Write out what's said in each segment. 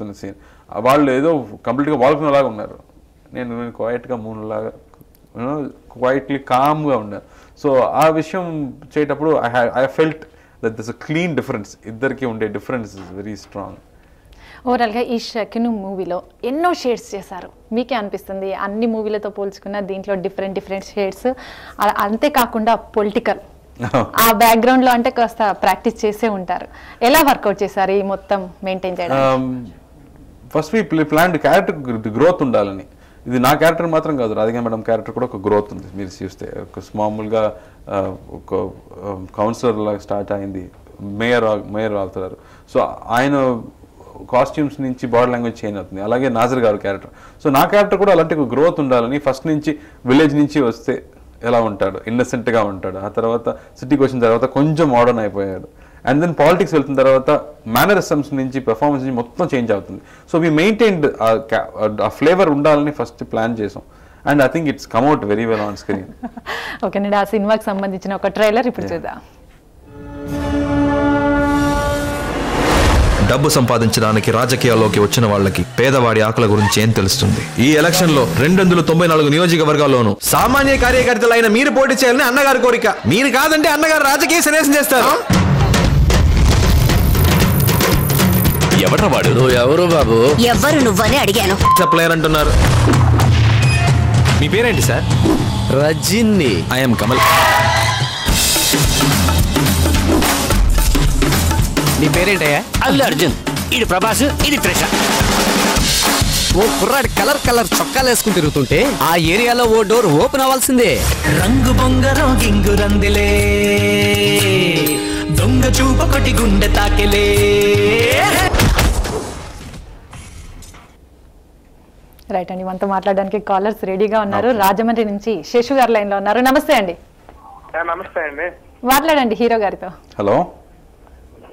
చెప్తున్న సీన్ వాళ్ళు ఏదో కంప్లీట్గా వాల్కునేలాగా ఉన్నారు, నేను క్వైట్గా మూనులాగా క్వైట్లీ కామ్గా ఉన్నారు. సో ఆ విషయం చేయటప్పుడు I felt that this a clean difference, ఇద్దరికి ఉండే డిఫరెన్స్ ఇస్ వెరీ స్ట్రాంగ్. ఓవరాల్గా ఈ శకుని మూవీలో ఎన్నో షేడ్స్ చేశారు, మీకే అనిపిస్తుంది అన్ని మూవీలతో పోల్చుకున్న దీంట్లో డిఫరెంట్ షేడ్స్, అంతేకాకుండా పొలిటికల్ ఆ బ్యాక్గ్రౌండ్లో అంటే కాస్త ప్రాక్టీస్ చేసే ఉంటారు, ఎలా వర్కౌట్ చేశారు ఈ మొత్తం మెయింటైన్ చేయడం? First we plan character growth ఉండాలని. ఇది నా క్యారెక్టర్ మాత్రం కాదు, రాధికా మేడం క్యారెక్టర్ కూడా ఒక గ్రోత్ ఉంది. మీరు చూస్తే ఒక మామూలుగా ఒక కౌన్సిలర్ లాగా స్టార్ట్ అయింది, మేయర్ అవుతున్నారు. సో ఆయన కాస్ట్యూమ్స్ నుంచి బాడీ లాంగ్వేజ్ చేంజ్ అవుతుంది. అలాగే నాజర్ గారు క్యారెక్టర్. సో నా క్యారెక్టర్ కూడా అలాంటి ఒక గ్రోత్ ఉండాలని, ఫస్ట్ నుంచి విలేజ్ నుంచి వస్తే ఎలా ఉంటాడు, ఇన్నసెంట్గా ఉంటాడు, ఆ తర్వాత సిటీకి వచ్చిన తర్వాత కొంచెం మోడర్న్ అయిపోయాడు, అండ్ దెన్ పాలిటిక్స్ వెళ్తున్న తర్వాత మేనరిజమ్స్ నుంచి పెర్ఫార్మెన్స్ నుంచి మొత్తం చేంజ్ అవుతుంది. సో వీ మెయింటైన్డ్ ఆ ఫ్లేవర్ ఉండాలని ఫస్ట్ ప్లాన్ చేసాం, and I think it's come out very well on screen. ఓకేనండి, ఆ సినిమాకి సంబంధించిన ఒక ట్రైలర్ ఇప్పుడు చూద్దాం. డబ్బు సంపాదించడానికి రాజకీయాల్లోకి వచ్చిన వాళ్ళకి పేదవాడి ఆకలి గురించి ఏం తెలుస్తుంది? ఈ ఎలక్షన్ లో 294 నియోజకవర్గాల్లోనూ సామాన్య కార్యకర్తలైన మీరు పోటీ చేయాలని అన్నగారి కోరిక. మీరు కాదంటే అన్నగారు రాజకీయ సన్యాసం చేస్తారు. ఎవరు వాడు? ఎవరు బాబు? ఎవరు నువ్వని అడిగాను. సప్లయర్ అంటున్నారు. మీ పేరేంటి సార్? రజిని. ఐఎమ్ కమల్. నీ పేరేంటయ్యా? అల్లు అర్జున్. ఇది ప్రభాస్, ఇది త్రిష. ఓ కుర్రాడి కలర్ చొక్కాలు వేసుకుని తిరుగుతుంటే ఆ ఏరియాలో ఓ డోర్ ఓపెన్ అవ్వాల్సిందే. రంగు బొంగరం గింగు రందిలే, దొంగ చూపొకటి గుండె తాకెలే. రైట్ అండి, మనతో మాట్లాడడానికి కాలర్స్ రెడీగా ఉన్నారు. రాజమండ్రి నుంచి శేషు గారు లైన్ లో ఉన్నారు. నమస్తే అండి. నమస్తే అండి, మాట్లాడండి హీరో గారితో. హలో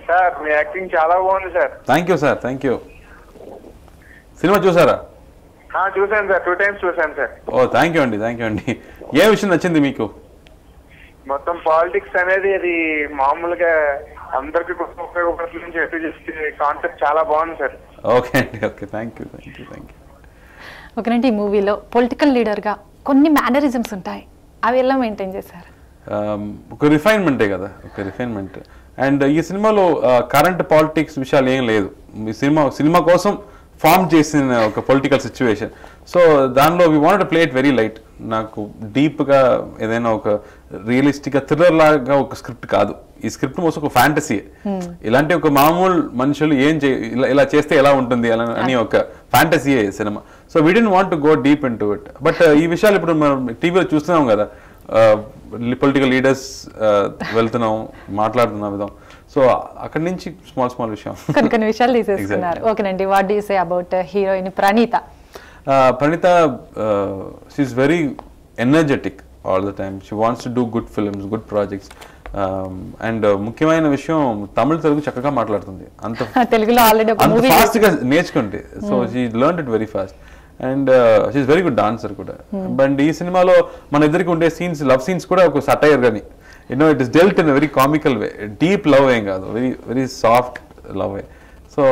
సార్, మీ యాక్టింగ్ చాలా బాగుంది sir. Thank you sir, thank you. Cinema చూసారా? చూసాను సార్, 2 times చూసాను సార్. ఓ థ్యాంక్ యూ అండి, థ్యాంక్ యూ అండి. ఏ విషయం నచ్చింది మీకు? మొత్తం పాలిటిక్స్ అనేది అది మామూలుగా అందరికి ఉపయోగపడుతుంది చెప్పి చేసే కాన్సెప్ట్ చాలా బాగుంది సార్. ఓకే అండి, okay, thank you, thank you, thank you. ఓకేనండి, ఈ మూవీలో పొలిటికల్ లీడర్గా కొన్ని మేనరిజమ్స్ ఉంటాయి, అవి ఎలా మెయింటైన్ చేశారు? ఒక రిఫైన్మెంటే కదా, ఒక రిఫైన్మెంట్. అండ్ ఈ సినిమాలో కరెంట్ పాలిటిక్స్ విషయాలు ఏం లేదు. ఈ సినిమా కోసం ఫామ్ చేసిన ఒక పొలిటికల్ సిచ్యువేషన్. సో దానిలో we want play it very light. నాకు డీప్గా ఏదైనా ఒక రియలిస్టిక్గా థ్రిల్లర్ లాగా ఒక స్క్రిప్ట్ కాదు. ఈ స్క్రిప్ట్ మోసం ఒక ఫ్యాంటసీ. ఇలాంటి ఒక మామూలు మనుషులు ఇలా చేస్తే ఎలా ఉంటుంది అని ఒక ఫ్యాంటసీయే cinema. So we didn't want to go deep into it. But ఈ విషయాలు ఇప్పుడు మనం టీవీలో చూస్తున్నాం కదా, పొలిటికల్ లీడర్స్ వెళ్తున్నాం, మాట్లాడుతున్నాం విధం. సో అక్కడి నుంచి స్మాల్ విషయం కొన్ని విషయాలు తీసేసుకున్నారు. ఓకేనండి, what do you say about heroine Praneetha? Praneetha, she is very energetic all the time. She wants to do good films, good projects. And ముఖ్యమైన విషయం, తెలుగు చక్కగా మాట్లాడుతుంది. అంత తెలుగులో ఆల్రెడీ అంత ఫాస్ట్ గా నేర్చుకుంటే. So she learned it very fast. And she's very good dancer కూడా. బట్ ఈ సినిమాలో మన ఇద్దరికి ఉండే సీన్స్, లవ్ సీన్స్ కూడా ఒక సటైర్ గాని, it is dealt in very comical way. Deep love ఏం కాదు, very very soft love way. So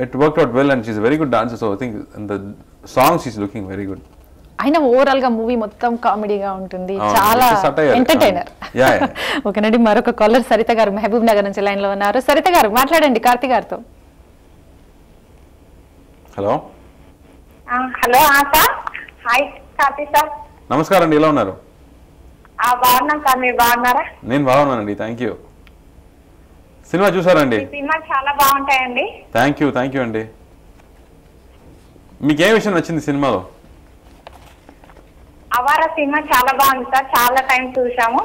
it worked out well and she's very good dancer. So I think in the songs she's looking very good. అయినా overall గా movie మొత్తం కామెడీగా ఉంటుంది, చాలా entertainer. ఓకేనండి, మరొక కాలర్ సరిత గారు మహబూబ్ నగర్ నుంచి లైన్ లో ఉన్నారు. సరిత గారు మాట్లాడండి కార్తీ గారితో. Hello. Hello sir. Hi Karthi sir. నమస్కారం అండి, ఎలా ఉన్నారు? బాగున్నాం సార్, మీరు బాగున్నారా? నేను బాగున్నానండి, థ్యాంక్ యూ. సినిమా చూసారండి? సినిమా చాలా బాగుంటాయండి. థ్యాంక్ యూ అండి. మీకు ఏ విషయం నచ్చింది సినిమాలో? అవారా సినిమా చాలా బాగుంది సార్, చాలా టైం చూసాము.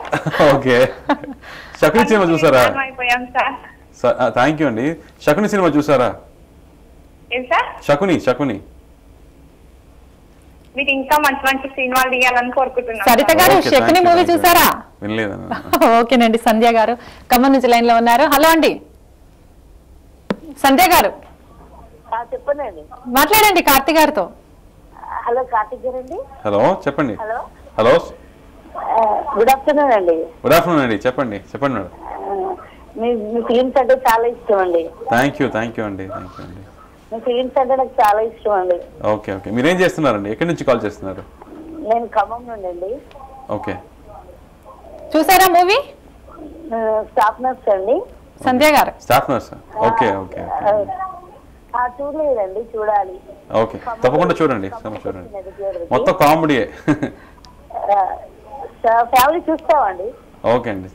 ఓకే. శకుని సినిమా చూసారా? అయిపోయాం సార్. థ్యాంక్ యూ అండి. శకుని సినిమా చూసారా? శకుని మీకు ఇంకా మంచి మంచి సినిమాలు తీయాలని కోరుకుంటున్నాను. సరిత గారు శకుని మూవీ చూసారా? వినలేదు. ఓకేనండి, సంధ్య గారు ఖమ్మం నుంచి లైన్ లో ఉన్నారు. హలో అండి సంధ్య గారు. చెప్పండి, మాట్లాడండి కార్తీ గారితో. హలో కార్తీక్ గారు అండి. హలో చెప్పండి. హలో గుడ్ ఆఫ్టర్నూన్ అండి. గుడ్ ఆఫ్టర్నూన్ అండి, చెప్పండి మేడం. మీ ఫిలిమ్స్ అంటే చాలా ఇష్టం అండి. థ్యాంక్ యూ అండి. ఫిలిమ్స్ అంటే నాకు చాలా ఇష్టం అండి. ఓకే ఓకే, మీరేం చేస్తున్నారండి? ఎక్కడి నుంచి కాల్ చేస్తున్నారు? నేను ఖమ్మం నుండి అండి. ఓకే, చూసారా మూవీ? స్టాఫ్ నర్స్ అండి. సంధ్య గారు స్టాఫ్ నర్స్. ఓకే ఓకే చూడలేదండి, చూడాలి. ఓకే, తప్పకుండా చూడండి, చూడండి. మొత్తం కామెడీయే. ఫ్యామిలీ చూస్తామండి. ఓకే అండి.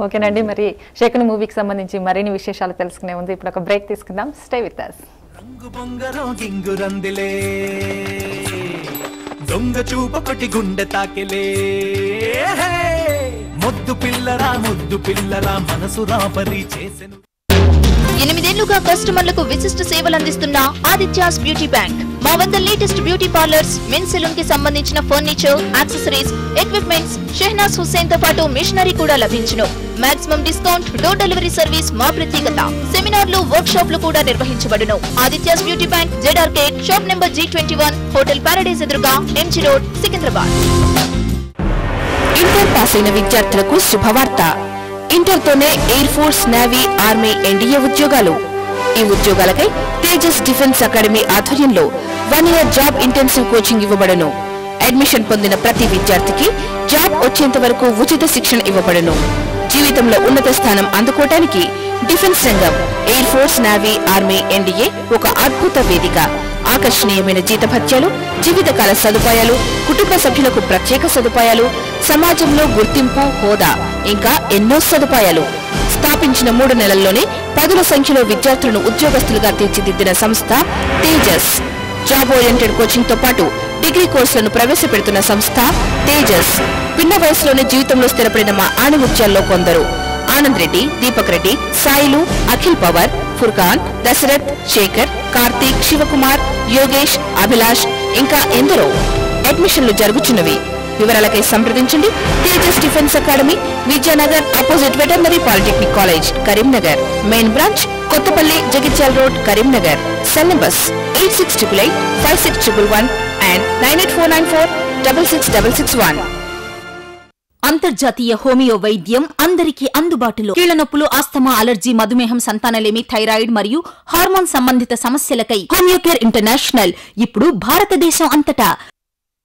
ఓకేనండి, మరి శకుని మూవీకి సంబంధించి మరిన్ని విశేషాలు తెలుసుకునే ముందు ఇప్పుడు ఒక బ్రేక్ తీసుకుందాం. Stay with us. రంగు బొంగరో గింగురందిలే దొంగ చూపొకటి గుండె తాకిలే ముద్దు పిల్లరా మనసు రాబరి చేసెను. 8 ఏళ్లుగా కస్టమర్లకు విశిష్ట సేవలు అందిస్తున్న ఆదిత్యాస్ బ్యూటీ బ్యాంక్ మా వద్ద latest beauty parlours, mens salon కి సంబంధించిన furniture, accessories, equipments, Shahnaz Hussain తో పాటు మిషనరీ కూడా లభించును. Maximum discount, door delivery service మా ప్రత్యేకత. సెమినార్లు, వర్క్ షాప్లు కూడా నిర్వహించబడును. Aditya's beauty bank, Z arcade, shop number G21, hotel paradise ఎదురుగా, MG road, Secunderabad. Inter pass అయిన విద్యార్థులకు శుభవార్త. ఇంటర్తోనే air force, navy, army, NDA ఉద్యోగాలు. ఈ ఉద్యోగాలకై తేజస్ డిఫెన్స్ అకాడమీ ఆధ్వర్యంలో 1 year జాబ్ ఇంటెన్సివ్ కోచింగ్ ఇవ్వబడును. అడ్మిషన్ పొందిన ప్రతి విద్యార్థికి జాబ్ వచ్చేంత వరకు ఉచిత శిక్షణ ఇవ్వబడును. జీవితంలో ఉన్నత స్థానం అందుకోవడానికి డిఫెన్స్ రంగం, air force, navy, army, NDA ఒక అద్భుత వేదిక. ఆకర్షణీయమైన జీతభత్యాలు, జీవితకాల సదుపాయాలు, కుటుంబ సభ్యులకు ప్రత్యేక సదుపాయాలు, సమాజంలో గుర్తింపు, హోదా, ఇంకా ఎన్నో సదుపాయాలు. స్థాపించిన 3 నెలల్లోనే పదుల సంఖ్యలో విద్యార్థులను ఉద్యోగస్తులుగా తీర్చిదిద్దిన సంస్థ తేజస్. జాబ్ ఓరియంటెడ్ కోచింగ్ తో పాటు డిగ్రీ కోర్సులను ప్రవేశపెడుతున్న సంస్థ తేజస్. పిన్న వయసులోనే జీవితంలో స్థిరపడిన మా ఆణిముత్యాల్లో కొందరు: ఆనంద్ రెడ్డి, దీపక్ రెడ్డి, సాయిలు, అఖిల్ పవర్, ఫుర్ఖాన్, దశరథ్, శేఖర్, కార్తీక్, శివకుమార్, యోగేష్, అభిలాష్, ఇంకా ఎందరో. అడ్మిషన్లు జరుగుతున్నవి. వివరాలకై సంప్రదించండి. Tejas defence academy, Vidyanagar, opposite veterinary polytechnic college, Karimnagar. Main branch Kothapalli, Jagtial road, Karimnagar. Cell numbers 86885611 and 9849466661. అంతర్జాతీయ హోమియో వైద్యం అందరికీ అందుబాటులో. కీళ్ల నొప్పులు, ఆస్తమా, అలర్జీ, మధుమేహం, సంతానలేమి, థైరాయిడ్ మరియు హార్మోన్ సంబంధిత సమస్యలకై హోమియోకేర్ ఇంటర్నేషనల్ ఇప్పుడు భారతదేశం అంతటా.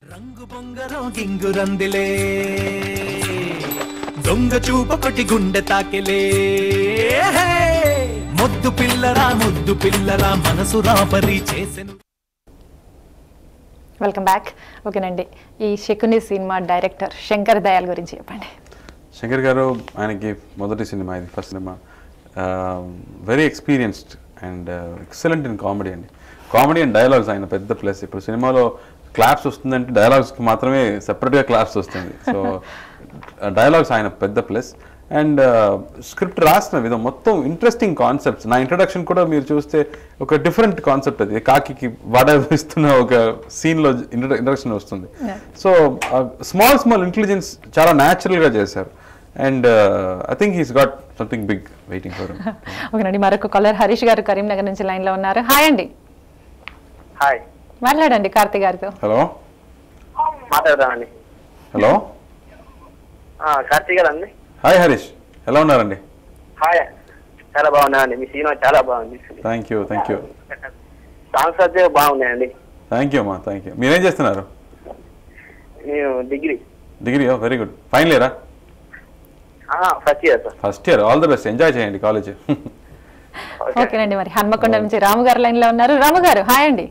రంగు బొంగరో గింగురందిలే దొంగ చూపొకటి గుండె తాకిలే ముద్దు పిల్లరా మనసు రాబరి చేసెను. Welcome back. ఓకేనండి, ఈ శకుని సినిమా డైరెక్టర్ శంకర్ దయాల్ గురించి చెప్పండి. శంకర్ గారు, ఆయనకి మొదటి సినిమా ఇది, first cinema. Very experienced and excellent in comedy అండి. కామెడీ అండ్ డైలాగ్స్ ఆయన పెద్ద ప్లస్. ఇప్పుడు సినిమాలో క్లాప్స్ వస్తుందంటే డైలాగ్స్కి మాత్రమే సెపరేట్గా క్లాప్స్ వస్తుంది. సో డైలాగ్స్ ఆయన పెద్ద ప్లస్. అండ్ స్క్రిప్ట్ రాసిన విధం మొత్తం ఇంట్రెస్టింగ్ కాన్సెప్ట్స్. నా ఇంట్రడక్షన్ కూడా మీరు చూస్తే ఒక డిఫరెంట్ కాన్సెప్ట్. అది కాకి వడ ఇస్తున్న ఒక సీన్లో ఇంట్రడక్షన్ వస్తుంది. సో స్మాల్ ఇంటెలిజెన్స్ చాలా న్యాచురల్గా చేశారు. And I think he's got something big waiting for him. ఓకేనండి, మరొక కాలర్ హరీష్ గారు కరీంనగర్ నుంచి లైన్లో ఉన్నారు. హాయ్ అండి. హాయ్, మాట్లాడండి కార్తీక్ గారితో. హలో, మాట్లాడదామండి. హలో, కార్తీక్ గారు అండి. హాయ్ హరీష్, ఎలా ఉన్నారండి? హాయ్, చాలా బాగున్నాయండి. మీ సినిమా చాలా బాగుంది. Thank you. సాంగ్స్ అయితే బాగున్నాయండి. థ్యాంక్ యూ అమ్మా, థ్యాంక్ యూ. మీరేం చేస్తున్నారు? నేను డిగ్రీ. Very good. ఫైనల్ ఇయరా? First year sir. First year. All the best. Enjoy చేయండి కాలేజ్. ఓకేనండి, మరి హన్మకొండ నుంచి రాము గారు లైన్లో ఉన్నారు. రాము గారు హాయ్ అండి.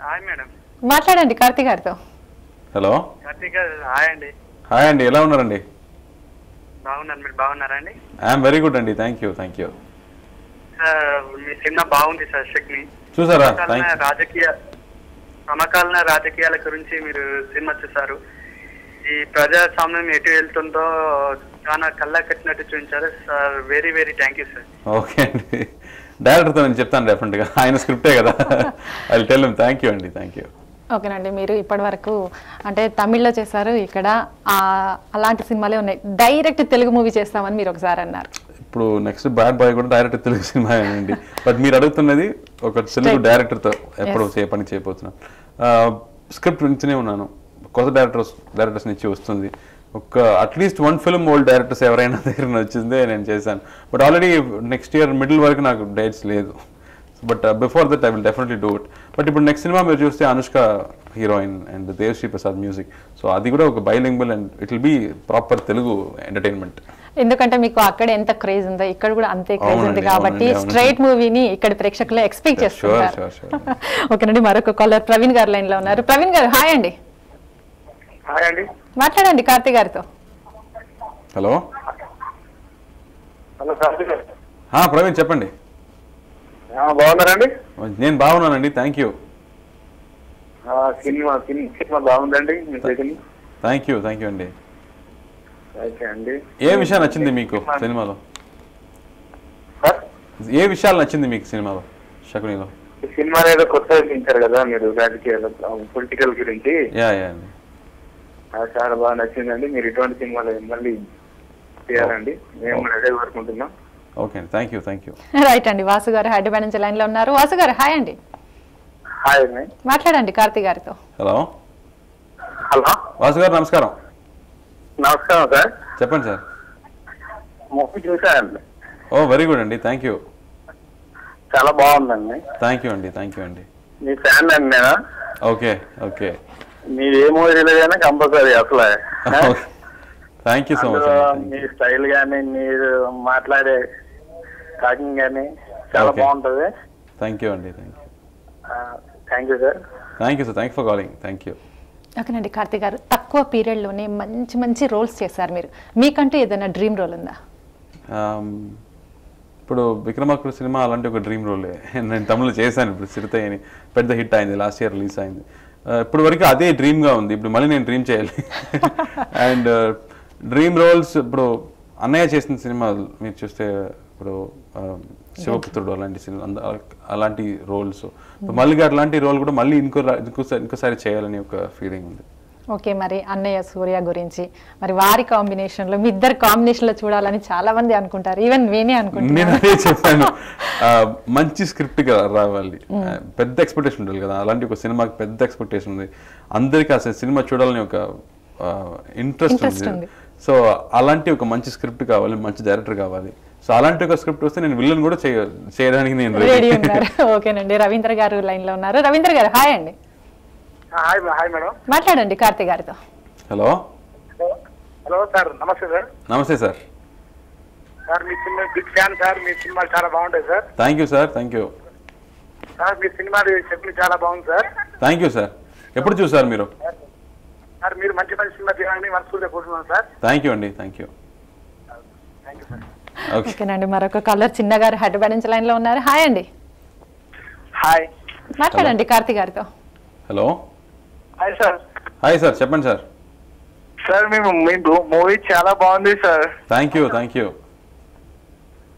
హాయ్ మేడం, మాట్లాడండి కార్తీక్ గారితో. హలో కార్తీక్ గారు. హాయ్ అండి. హాయ్ అండి, ఎలా ఉన్నారండి? బాగున్నాను, మీరు బాగున్నారా అండి? ఐఎమ్ వెరీ గుడ్ అండి. Thank you. Sir, me cinema బాగుంది సార్. శక్ని చూసారా? సమకాలీన రాజకీయాల గురించి మీరు సినిమా చూసారు. ఈ ప్రజాస్వామ్యం ఎటు వెళ్తుందో చాలా కళ్ళ కట్టినట్టు చూపించారు sir. Very very thank you sir. Okay అండి, డైరెక్టర్తో నేను చెప్తాను డెఫినెట్గా. ఆయన స్క్రిప్టే కదా. I will tell him. Thank you అండి. ఓకేనండి, మీరు ఇప్పటి వరకు అంటే తమిళ్లో చేశారు, ఇక్కడ అలాంటి సినిమాలే ఉన్నాయి. డైరెక్ట్ తెలుగు మూవీ చేస్తామని మీరు ఒకసారి అన్నారు. ఇప్పుడు నెక్స్ట్ బ్యాడ్ బాయ్ కూడా డైరెక్ట్ తెలుగు సినిమా అండి. బట్ మీరు అడుగుతున్నది ఒక తెలుగు డైరెక్టర్తో ఎప్పుడు పని చేయబోతున్నాను. స్క్రిప్ట్ వింటూనే ఉన్నాను. కొత్త డైరెక్టర్స్ నుంచి వస్తుంది. ఒక అట్లీస్ట్ 1 ఫిల్మ్ ఓల్డ్ డైరెక్టర్స్ ఎవరైనా దగ్గర వచ్చిందే నేను చేశాను. But already next year middle వరకు నాకు డేట్స్ లేదు. But before that I will definitely do it. But ఇప్పుడు నెక్స్ట్ సినిమా మీరు చూస్తే Anushka heroine and Devi Sri Prasad music. So అది కూడా ఒక bilingual and it will be proper Telugu entertainment. ఎందుకంటే మీకు అక్కడ ఎంత క్రేజ్ ఉందో ఇక్కడ కూడా అంతే క్రేజ్ ఉంది కాబట్టి స్ట్రైట్ మూవీని ఇక్కడ ప్రేక్షకులు ఎక్స్పెక్ట్ చేస్తున్నారు. ఓకేనండి, మరొక కాలర్ ప్రవీణ్ గారు లైన్ లో ఉన్నారు. ప్రవీణ్ గారు హాయ్ అండి. హాయ్ అండి, మాట్లాడండి కార్తీక్ గారితో. హలో హలో కార్తీక్ గారు. ప్రవీణ్ చెప్పండి. బాగున్నారండి? నేను బాగున్నానండి, థ్యాంక్ యూ. సినిమా బాగుందండి. థ్యాంక్ యూ అండి. అండి, ఏ విషయం నచ్చింది మీకు సినిమాలో? ఏ విషయాలు నచ్చింది మీకు సినిమాలో శకునిలో? సినిమాలో ఏదో కొత్తగా చూపించారు కదా మీరు, రాజకీయాలు పొలిటికల్ గురించి. చాలా బాగా నచ్చిందండి. మీరు ఇటువంటి సినిమాలు మళ్ళీ చేయాలండి, మేము కూడా అదే కోరుకుంటున్నాం. Okay, thank you. రైట్ అండి, వాసు గారు హైదరాబాద్ నుంచి లైన్ లో ఉన్నారు. వాసు గారు హాయ్ అండి. హాయ్, మాట్లాడండి కార్తీక్ గారితో. హలో హలో వాసు గారు నమస్కారం. నమస్కారం సార్. చెప్పండి సార్. మూవీ చూసానండి. ఓ వెరీ గుడ్ అండి, థ్యాంక్ యూ. చాలా బాగుందండి. థ్యాంక్ యూ అండి. మీ ఫ్యాన్ అండి నేను. ఓకే మీరు ఏ మూవీ రిలీజ్ అయినా కంపల్సరీ అసలు. Thank you so much. Me style కానీ మీరు మాట్లాడే టాకింగ్ కానీ చాలా బాగుంటుంది. థ్యాంక్ యూ అండి. Thank you sir. Thank you for calling. Thank you. ఓకేనండి, కార్తీక్ గారు తక్కువ పీరియడ్లోనే మంచి రోల్స్ చేశారు మీరు. మీకంటే ఏదైనా డ్రీమ్ రోల్ ఉందా? ఇప్పుడు విక్రమార్కుడు సినిమా అలాంటి ఒక డ్రీమ్ రోలే. నేను తమిళలో చేశాను. ఇప్పుడు చిరుతయ్య అని పెద్ద హిట్ అయింది, లాస్ట్ ఇయర్ రిలీజ్ అయింది. ఇప్పుడు వరకు అదే డ్రీమ్గా ఉంది. ఇప్పుడు మళ్ళీ నేను డ్రీమ్ చేయాలి. అండ్ డ్రీమ్ రోల్స్ ఇప్పుడు అన్నయ్య చేసిన సినిమా మీరు చూస్తే ఇప్పుడు శివపుత్రుడు అలాంటి సినిమా, అలాంటి రోల్స్ మళ్ళీ అట్లాంటి రోల్ కూడా మళ్ళీ ఇంకోసారి చేయాలని ఒక ఫీలింగ్ ఉంది. ఓకే, మరి అన్నయ్య సూర్య గురించి మరి వారి కాంబినేషన్ లో మీ ఇద్దరు కాంబినేషన్ లో చూడాలని చాలా మంది అనుకుంటారు, ఈవెన్ నేనే అనుకుంటున్నాను. నేను అదే చెప్పాను, మంచి స్క్రిప్ట్ రావాలి, పెద్ద ఎక్స్పెక్టేషన్ ఉండాలి కదా. అలాంటి ఒక సినిమాకి పెద్ద ఎక్స్పెక్టేషన్ ఉంది, అందరికీ అసలు సినిమా చూడాలని ఒక ఇంట్రెస్ట్ ఉంది. సో అలాంటి ఒక మంచి స్క్రిప్ట్ కావాలి, మంచి డైరెక్టర్ కావాలి. సో అలాంటి ఒక స్క్రిప్ట్ వస్తే నేను విలన్ కూడా చేయడానికి నేను రెడీ ఉన్నారు. ఓకేనండి, రవీంద్ర గారు లైన్ లో ఉన్నారు. రవీంద్ర గారు హాయ్ అండి. హాయ్ మేడం, మాట్లాడండి కార్తీక్ గారితో. హలో హలో సార్, నమస్తే సార్. నమస్తే సార్. సార్ మీ సినిమా బిగ్ ఫ్యాన్ సార్, మీ సినిమాలు చాలా బాగుంటాయి sir. Thank you sir. Thank you sir. Me cinema చెప్పి చాలా బాగుంది సార్. Thank you sir. ఎప్పుడు చూసారు మీరు? సార్ మీరు మంచి సినిమా చేయాలని మనస్ఫూర్తిగా కోరుతున్నాను సార్. థ్యాంక్ యూ అండి. Thank you. ఓకేనండి, మరొక కాలర్ చిన్న గారు హైదరాబాద్ నుంచి లైన్ లో ఉన్నారు. హాయ్ అండి. హాయ్, మాట్లాడండి కార్తీక్ గారితో. Hello hi sir. Hi sir, చెప్పండి సార్. సార్ మీ మూవీ చాలా బాగుంది సార్. Thank you.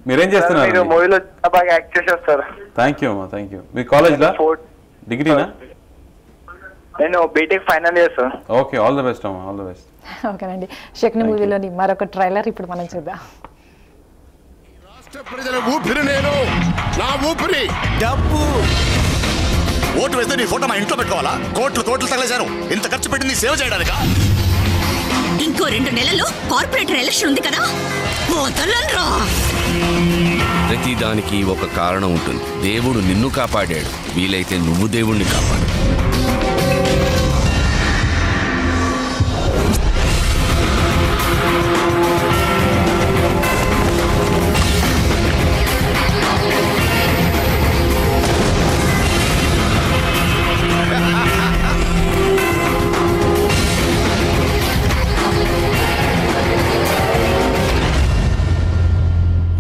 మీరేం చేస్తున్నారు? మూవీలో చాలా బాగా యాక్ట్ చేశారు సార్. థ్యాంక్ యూ అమ్మా. Thank you. మీ కాలేజ్లో డిగ్రీనా? నేను BTech final year sir. Okay, all the best అమ్మా, ఆల్ ద బెస్ట్. ఓకేనండి, శకుని మూవీలోని మరొక ట్రైలర్ ఇప్పుడు మనం చూద్దాం. ప్రజల ఊపిరి నేను, నా ఊపిరి డబ్బు. ఓటు వేస్తే నీ ఫోటో మా ఇంట్లో పెట్టుకోవాలా? కోట్లు తగలేశారు. ఇంత ఖర్చు పెట్టింది సేవ చేయడానికా? ఇంకో 2 నెలల్లో కార్పొరేటర్ ఎలక్షన్ ఉంది కదా, ప్రతి దానికి ఒక కారణం ఉంటుంది. దేవుడు నిన్ను కాపాడాడు, వీలైతే నువ్వు దేవుణ్ణి కాపాడు.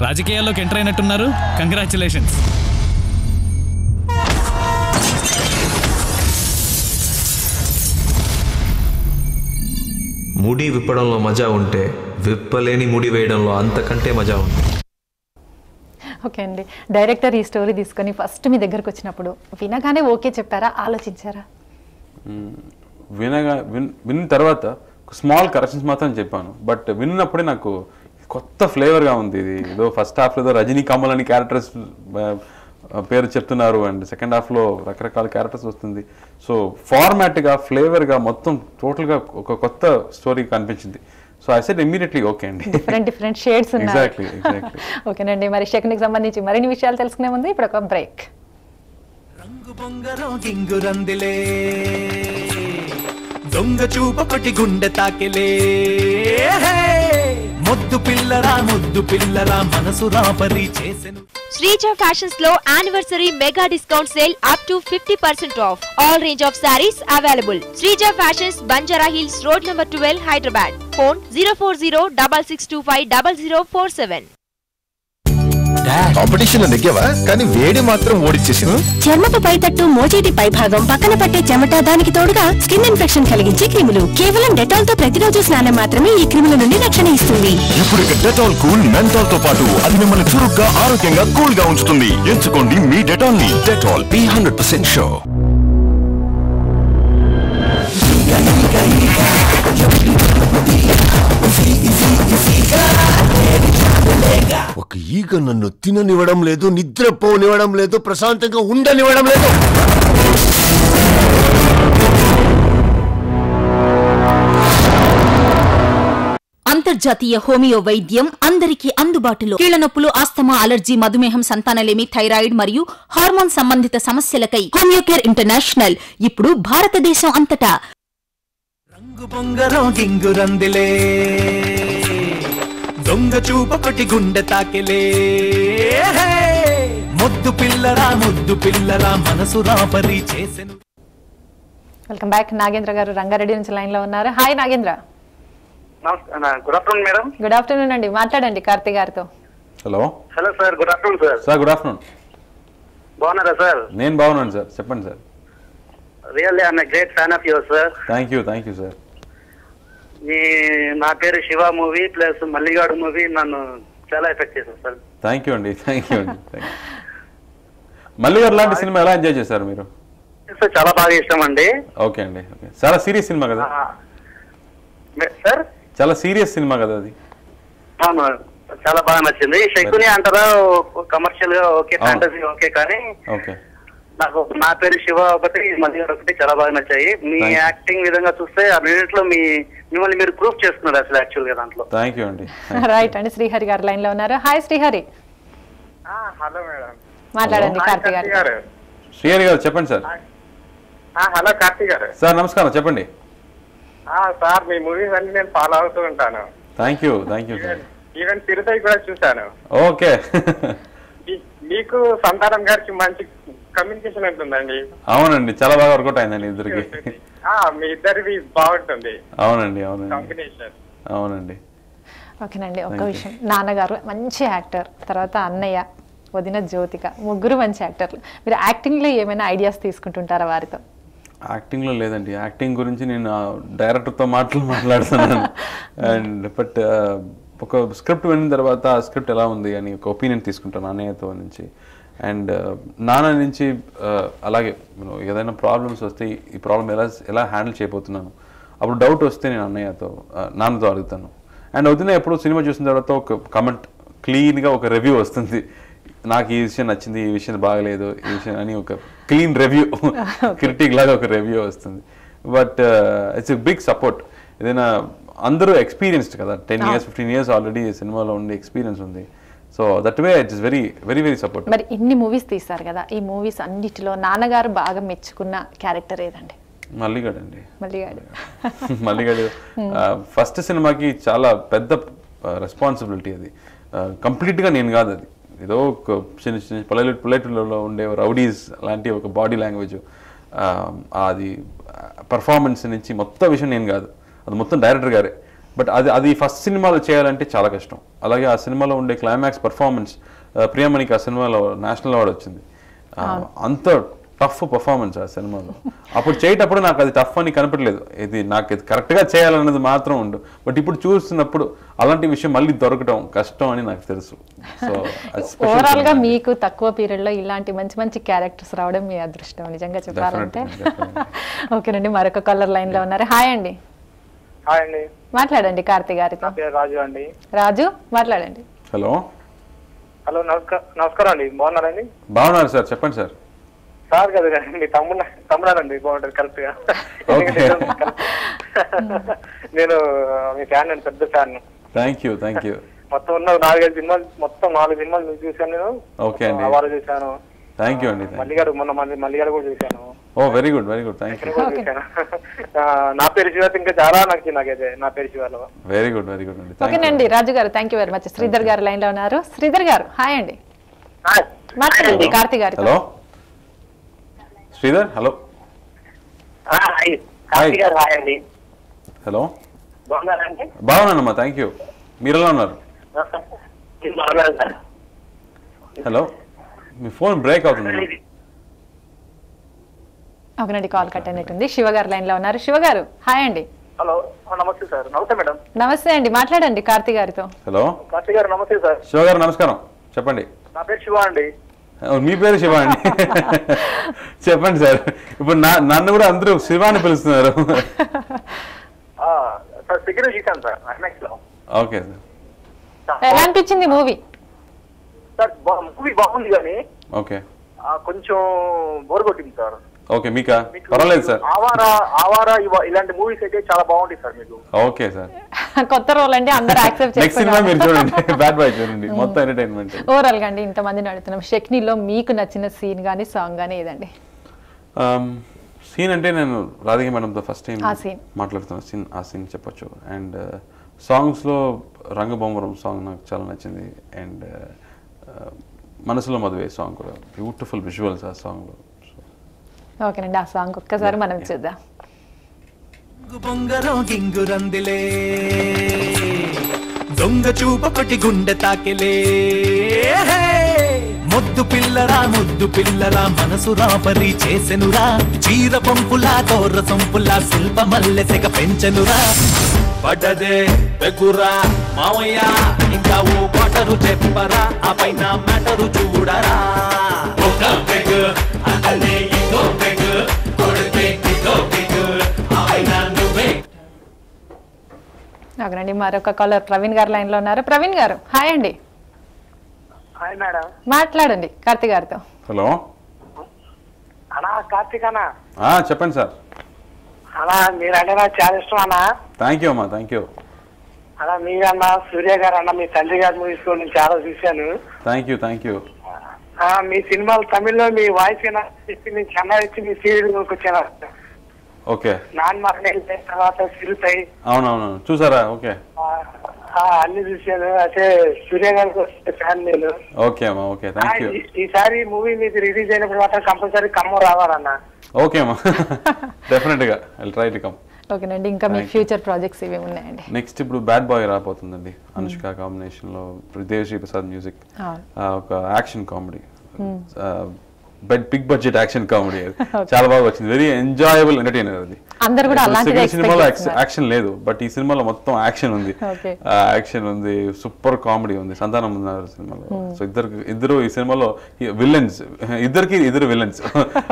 రాజకీయాల్లోకి ఎంటర్ అయినట్టున్నారు, కంగ్రాచులేషన్స్. ముడి విప్పడంలో మజా ఉంటే విప్పలేని ముడి వేయడంలో అంతకంటే మజా ఉంది. ఓకే అండి, డైరెక్టర్ ఈ స్టోరీ తీసుకొని ఫస్ట్ మీ దగ్గరకు వచ్చినప్పుడు వినగానే ఓకే చెప్పారా, ఆలోచించారా? విన్న తర్వాత స్మాల్ కరెక్షన్స్ మాత్రం చెప్పాను. బట్ విన్నప్పుడే నాకు కొత్త ఫ్లేవర్గా ఉంది. ఇది ఏదో ఫస్ట్ హాఫ్లో ఏదో రజనీ కమల్ అని క్యారెక్టర్స్ పేరు చెప్తున్నారు, అండ్ సెకండ్ హాఫ్లో రకరకాల క్యారెక్టర్స్ వస్తుంది. సో ఫార్మాట్గా, ఫ్లేవర్గా మొత్తం టోటల్గా ఒక కొత్త స్టోరీ కనిపించింది. So I said immediately okay అండి. డిఫరెంట్ షేడ్స్ ఉన్నాయి. ఎగ్జాక్ట్లీ. ఓకేనండి, మరి శకునికి సంబంధించి మరిన్ని విషయాలు తెలుసుకునే ముందు ఇప్పుడు ఒక బ్రేక్. గింగురందిలే దొంగ చూపొకటి గుండె తాకిలే ముద్దు పిల్లరా మనసు రాపరి చేసెను. శ్రీజ ఫ్యాషన్స్ లో anniversary mega discount sale up to 50% of. All range of saris available. Sreeja fashions, Banjara hills road number 12, Hyderabad. Phone 04066250047. Competition లో నెగ్గావా కానీ వేడి మాత్రం ఓడిచ్చేసింది. చర్మపు పైతట్టు, మోచేతి పై భాగం, పక్కన పట్టే చెమట, దానికి తోడుగా స్కిన్ ఇన్ఫెక్షన్ కలిగించే క్రిములు. కేవలం డెటాల్ తో ప్రతిరోజు స్నానం మాత్రమే ఈ క్రిముల నుండి రక్షణ ఇస్తుంది. ఇప్పుడు డెటాల్ కూల్ మెంథాల్ తో పాటు అది మిమ్మల్ని చురుగ్గా, ఆరోగ్యంగా, కూల్ గా ఉంచుతుంది. ఎంచుకోండి మీ డెటాల్ ని. Dettol 100% show. ఒక ఈగ నన్ను తిననివ్వడం లేదు, నిద్రపోనివ్వడం లేదు, ప్రశాంతంగా ఉండనివ్వడం లేదు. అంతర్జాతీయ హోమియో వైద్యం అందరికీ అందుబాటులో. కీళ్లనొప్పులు, ఆస్తమా, అలర్జీ, మధుమేహం, సంతానలేమి, థైరాయిడ్ మరియు హార్మోన్ సంబంధిత సమస్యలకై హోమియోకేర్ ఇంటర్నేషనల్ ఇప్పుడు భారతదేశం అంతటా. గింగురందిలే దొంగ చూపొకటి గుండె తాకిలే ముద్దు పిల్లరా మనసు రాపరి చేసెను. Welcome back. నాగేంద్ర గారు రంగారెడ్డి నుంచి లైన్ లో ఉన్నారు. Hi Nagendra. Good afternoon madam. Good afternoon అండి. మాట్లాడండి కార్తీ గారితో. Hello sir, good afternoon sir. Sir good afternoon. బాగున్నారా సార్? నేను బాగున్నాను సార్, చెప్పండి sir. Really I'm a great fan of your sir. Thank you sir. నా పేరు Shiva movie plus Malligadu movie నన్ను చాలా ఎఫెక్ట్ చేశారు సార్. థ్యాంక్ యూ అండి. మల్లిగాడు లాంటి సినిమా ఎలా ఎంజాయ్ చేశారు మీరు? చాలా బాగా ఇష్టం అండి. ఓకే అండి. చాలా సీరియస్ సినిమా కదా సార్? చాలా సీరియస్ సినిమా కదా అది. చాలా బాగా నచ్చింది. శకుని అంటారా, కమర్షియల్ గా ఓకే, ఫ్యాంటసీ ఓకే, కానీ నాకు నా పేరు శివ ఒకటి, మల్లిగాడు ఒకటి చాలా బాగా నచ్చాయి. మీ యాక్టింగ్ విధంగా చూస్తే ఆ రెండిట్లో మిమ్మల్ని మీరు ప్రూఫ్ చేస్తున్నారు అసలు యాక్చువల్ గా దాంట్లో. థ్యాంక్ యూ అండి. రైట్ అండి. శ్రీహరి గారు లైన్ లో ఉన్నారు. హాయ్ శ్రీహరి. Hello madam. మాట్లాడండి కార్తీ గారు. శ్రీహరి గారు చెప్పండి సార్. హలో కార్తీ గారు. సార్ నమస్కారం, చెప్పండి. సార్ మీ మూవీస్ అన్ని నేను ఫాలో అవుతూ ఉంటాను. Thank you sir. Even Tirupati కూడా చూసాను. ఓకే. మీకు సంతానం గారికి మంచి కమ్యూనికేషన్ ఉంటుందండి. అవునండి, చాలా బాగా వర్కౌట్ అయిందండి ఇద్దరికి. మీ ఇద్దరిది బాగుంటుంది. అవునండి కాంబినేషన్. అవునండి. ఓకేనండి. ఒక విషయం, నాన్నగారు మంచి యాక్టర్, తర్వాత అన్నయ్య, వదిన జ్యోతిక, ముగ్గురు మంచి యాక్టర్లు. మీరు యాక్టింగ్ లో ఏమైనా ఐడియాస్ తీసుకుంటుంటారా వారితో? యాక్టింగ్ లో లేదండి. యాక్టింగ్ గురించి నేను డైరెక్టర్తో మాట్లాడుతున్నాను. అండ్ బట్ ఒక స్క్రిప్ట్ విన్న తర్వాత ఆ స్క్రిప్ట్ ఎలా ఉంది అని ఒక ఒపీనియన్ తీసుకుంటాను అన్నయ్యతో నుంచి. అండ్ నాన్న నుంచి అలాగే ఏదైనా ప్రాబ్లమ్స్ వస్తే ఈ ప్రాబ్లం ఎలా హ్యాండిల్ చేయబోతున్నాను, అప్పుడు డౌట్ వస్తే నేను నాన్నతో అడుగుతాను. అండ్ వదిన ఎప్పుడు సినిమా చూసిన తర్వాత ఒక కమెంట్, క్లీన్గా ఒక రివ్యూ వస్తుంది. నాకు ఈ విషయం నచ్చింది, ఈ విషయం బాగలేదు, ఈ విషయం అని ఒక క్లీన్ రివ్యూ, క్రిటిక్ లాగా ఒక రివ్యూ వస్తుంది. But it's a big support. ఏదైనా అందరూ ఎక్స్పీరియన్స్డ్ కదా, 10 years 15 years ఆల్రెడీ సినిమాలో ఉండే ఎక్స్పీరియన్స్ ఉంది. So that way it is very very very support. మరి ఇన్ని మూవీస్ తీస్తారు కదా, ఈ మూవీస్ అన్నిటిలో నాన్నగారు బాగా మెచ్చుకున్న క్యారెక్టర్ ఏదండి? మల్లిగాడు అండి. మల్లిగాడు ఫస్ట్ సినిమాకి చాలా పెద్ద రెస్పాన్సిబిలిటీ అది. కంప్లీట్గా నేను కాదు, అది ఏదో ఒక చిన్న చిన్న పల్లెటూళ్ళలో ఉండే రౌడీస్ లాంటి ఒక బాడీ లాంగ్వేజ్, అది పర్ఫార్మెన్స్ నుంచి మొత్తం విషయం నేను కాదు, అది మొత్తం డైరెక్టర్ గారే. బట్ అది ఫస్ట్ సినిమాలో చేయాలంటే చాలా కష్టం. అలాగే ఆ సినిమాలో ఉండే క్లైమాక్స్ పర్ఫార్మెన్స్, ప్రియమణికి ఆ సినిమాలో నేషనల్ అవార్డు వచ్చింది. అంత టఫ్ పర్ఫార్మెన్స్ ఆ సినిమాలో. అప్పుడు చేయటప్పుడు నాకు అది టఫ్ అని కనపడలేదు, నాకు ఇది కరెక్ట్గా చేయాలన్నది మాత్రం ఉండు. బట్ ఇప్పుడు చూస్తున్నప్పుడు అలాంటి విషయం మళ్ళీ దొరకడం కష్టం అని నాకు తెలుసు. సో ఓవరాల్ గా మీకు తక్కువ పీరియడ్ లో ఇలాంటి మంచి మంచి క్యారెక్టర్స్ రావడం మీ అదృష్టం నిజంగా చెప్పాలంటే. ఓకేనండి. మరొక కాలర్ లైన్ లో ఉన్నారు. హాయ్ అండి. హాయ్ అండి. మాట్లాడండి కార్తీ గారితో. రాజు అండి. రాజు మాట్లాడండి. హలో. హలో నమస్కారం అండి. బాగున్నారండి? బాగున్నారు సార్, చెప్పండి సార్. సార్ కదా మీ తమ్ముడానండి, బాగుంటుంది కరెక్ట్ గా. నేను మీ ఫ్యాన్ అండి, పెద్ద ఫ్యాన్. Thank you. మొత్తం ఉన్న 4 సినిమాలు చూసాను నేను. ఓకే అండి. అవార్డు చూసాను. థ్యాంక్ యూ అండి. మల్లిగారు మొన్న మల్లిగారు కూడా చూశాను. ఓ వెరీ గుడ్ థ్యాంక్ యూ. నా పేరు శివ ఇంకా చాలా నచ్చింది నాకైతే. నా పేరు శివలో వెరీ గుడ్ అండి. ఓకేనండి రాజు గారు, thank you very much. Sridhar గారు లైన్ లో ఉన్నారు. శ్రీధర్ గారు హాయ్ అండి. మాట్లాడండి కార్తీ గారు. హలో శ్రీధర్. హలో హలో బాగున్నానమ్మా, థ్యాంక్ యూ. మీరు ఎలా ఉన్నారు? హలో మీ ఫోన్ బ్రేక్ అవుతుంది. అవునండి కాల్ కట్ అయినట్టుంది. శివ గారు లైన్ లో ఉన్నారు. శివ గారు హాయ్ అండి. హలో నమస్తే సార్. నమస్తే మేడం. నమస్తే అండి, మాట్లాడండి కార్తీ గారితో. హలో కార్తీ గారు నమస్తే సార్. శివ గారు నమస్కారం, చెప్పండి. నా పేరు శివ అండి. మీ పేరు శివ అండి? చెప్పండి సార్. ఇప్పుడు నన్ను కూడా అందరూ శివ అని పిలుస్తున్నారు. సార్ సిగ్నల్ చూశాను సార్ ఐమాక్స్ లో. Okay sir. ఎలా అనిపించింది మూవీ? సార్ మూవీ బాగుంది కానీ ఓకే కొంచెం బోర్ కొట్టింది సార్. ఓకే మీకా? పర్వాలేదు సార్. ఆవారా ఇలాంటి మూవీస్ అయితే చాలా బాగుంటాయి సార్ మీకు. Okay sir. కొత్త రోల్ అండి, అందరూ యాక్సెప్ట్ నెక్స్ట్ సినిమా మీరు చూడండి, బ్యాడ్ బాయ్ చూడండి, మొత్తం ఎంటర్టైన్మెంట్. ఓవరాల్ గా అండి ఇంతమందిని అడుగుతున్నాం, షెక్నీలో మీకు నచ్చిన సీన్ గానీ సాంగ్ గానీ ఏదండి? సీన్ అంటే నేను రాధిక మేడంతో ఫస్ట్ టైం మాట్లాడుతున్న సీన్ చెప్పొచ్చు. అండ్ సాంగ్స్లో రంగబొమ్మరం సాంగ్ నాకు చాలా నచ్చింది. అండ్ మనసులో మదువే సాంగ్ కూడా బ్యూటిఫుల్ విజువల్స్ ఆ సాంగ్లో. ఓకేనండి, ఆ సాంగ్ ఒక్కసారి మనం చూద్దాం. బొంగరం గింగురందిలే దొంగ చూపొకటి గుండె తాకెలే ముద్దు పిల్లరా మనసు రాపరి చేసెనురా చీర పంపులా తోర సొంపులా శిల్ప మల్లెసెగ పెంచెనురా పడ్డదే పెగురా మావయ్య ఇంకా ఓ పాటరు చెప్పరా ఆ పైన మ్యాటరు చూడరా ఒక పెగు అదే ఇంకో పెగు కొడితే ఇంకో పెగు ఆ పైన నువ్వే. ఓకేనండి, మరొక కాలర్ ప్రవీణ్ గారు లైన్ లో ఉన్నారు. ప్రవీణ్ గారు హాయ్ అండి. Hi madam. మాట్లాడండి కార్తీ గారితో. హలో అన్నా కార్తీక్ అన్నా. చెప్పండి సార్. అన్నా మీరంటే నాకు చాలా ఇష్టం అన్నా. థ్యాంక్ యూ అమ్మా, థ్యాంక్ యూ. అలా మీరన్నా సూర్య గారు అన్న మీ తండ్రి గారి మూవీస్ కూడా నేను చాలా చూశాను. Thank you. మీ సినిమాలు తమిళ్లో మీ వాయిస్ చెప్పి నేను చెన్నై వచ్చి మీ సీరియల్ వచ్చాను. ఓకే. నాన్ మరణం తర్వాత సిరుతాయి. అవునవును చూసారా? ఓకే అన్ని చూశాను. అయితే సూర్య గారికి ఫ్యాన్ నేను. ఓకే అమ్మా, ఓకే థ్యాంక్ యూ. ఈసారి మూవీ మీకు రిలీజ్ అయినప్పుడు మాత్రం కంపల్సరీ ఖమ్మం రావాలన్నా. ఓకే అమ్మా, డెఫినెట్ గా ఐల్ ట్రై టు కమ్. ఓకేనండి, ఇంకా మీ ఫ్యూచర్ ప్రాజెక్ట్స్ ఇవి ఉన్నాయండి? నెక్స్ట్ ఇప్పుడు బ్యాడ్ బాయ్ రాబోతుందండి, అనుష్క కాంబినేషన్ లో, దేవిశ్రీ ప్రసాద్ మ్యూజిక్, ఒక action comedy, big budget action comedy. చాలా బాగా వచ్చింది, వెరీ ఎంజాయబుల్ ఎంటర్టైనర్. అది సినిమాలో యాక్షన్ లేదు, బట్ ఈ సినిమాలో మొత్తం యాక్షన్ ఉంది. యాక్షన్ ఉంది, సూపర్ కామెడీ ఉంది. సంతానం ఉన్నారు సినిమాలో. సో ఇద్దరు ఈ సినిమాలో విలన్స్, ఇద్దరు విలన్స్.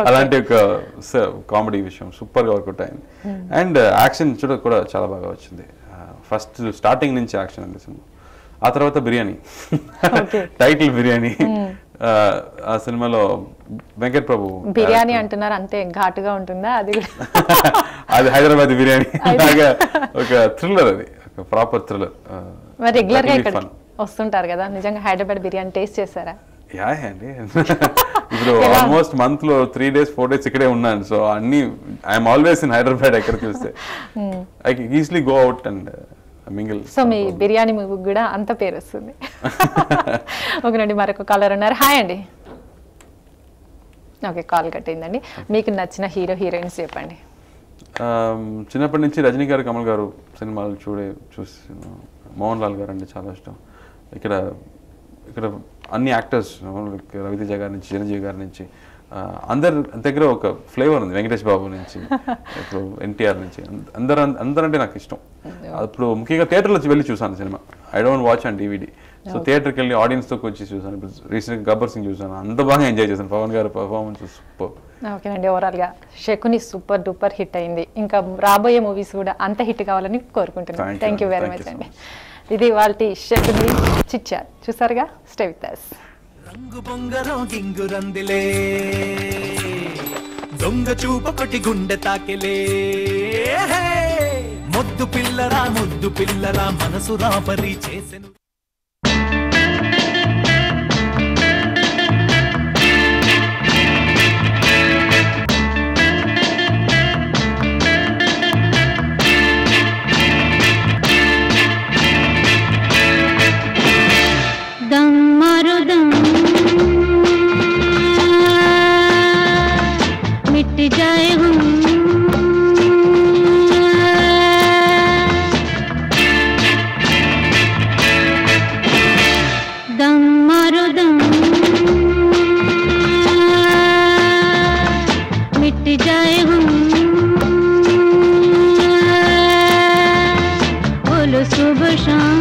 అలాంటి ఒక కామెడీ విషయం సూపర్ గా వర్కౌట్ అయింది. అండ్ యాక్షన్ కూడా చాలా బాగా వచ్చింది. ఫస్ట్ స్టార్టింగ్ నుంచి యాక్షన్ అండి సినిమా. ఆ తర్వాత బిర్యానీ, టైటిల్ బిర్యానీ. ఆ సినిమాలో వెంకట్ ప్రభు బిర్యానీ అంటున్నారు, అంతే ఘాటుగా ఉంటుందా? అది అది హైదరాబాద్ బిర్యానీ లాగా ఒక థ్రిల్లర్, అది ఒక ప్రాపర్ థ్రిల్లర్. మరి రెగ్యులర్ గా ఇక్కడ వస్తుంటారు కదా, నిజంగా హైదరాబాద్ బిర్యానీ టేస్ట్ చేశారా? యా అండి, ఇప్పుడు ఆల్మోస్ట్ మంత్ లో 3 days 4 days ఇక్కడే ఉన్నాను. సో అన్ని ఐఎమ్ ఆల్వేస్ ఇన్ హైదరాబాద్. ఎక్కడ చూస్తే I can easily go out and mingle. So me biryani movie కూడా అంత పేరు వస్తుంది. ఓకేనండి, మరొక కాలర్ ఉన్నారు. హాయ్ అండి. ఓకే, కాల్ కట్టిందండి. మీకు నచ్చిన హీరో హీరోయిన్స్ చెప్పండి. చిన్నప్పటి నుంచి రజనీ గారు, కమల్ గారు సినిమాలు చూసి మోహన్ లాల్ గారు అంటే చాలా ఇష్టం. ఇక్కడ అన్ని యాక్టర్స్, రవితేజ గారి నుంచి, చిరంజీవి గారి నుంచి, అందరి దగ్గర ఒక ఫ్లేవర్ ఉంది. వెంకటేష్ బాబు నుంచి, ఇప్పుడు ఎన్టీఆర్ నుంచి, అందరంటే నాకు ఇష్టం. అప్పుడు ముఖ్యంగా థియేటర్లో వెళ్ళి చూసాను cinema. I don't watch on DVD. So థియేటర్కి వెళ్ళి ఆడియన్స్తో వచ్చి చూసాను. ఇప్పుడు రీసెంట్గా గబ్బర్ సింగ్ చూసాను, అంత బాగా ఎంజాయ్ చేశాను. పవన్ గారి పర్ఫార్మెన్స్ సూపర్. ఓకేనండి, ఓవరాల్గా శకుని సూపర్ డూపర్ హిట్ అయింది. ఇంకా రాబోయే మూవీస్ కూడా అంత హిట్ కావాలని కోరుకుంటున్నాను. థ్యాంక్ యూ వెరీ మచ్ అండి. ఇది వాళ్ళ శకుని చిట్ చాట్. చూసారుగా, స్టే విత్ us. రంగు బొంగరం గింగురందిలే దొంగ చూపొకటి గుండె తాకెలే ముద్దు పిల్లరా మనసు రాపరి చేసెను. जाए हम दम मारो दम मिट जाए हम बोलो सुबह शाम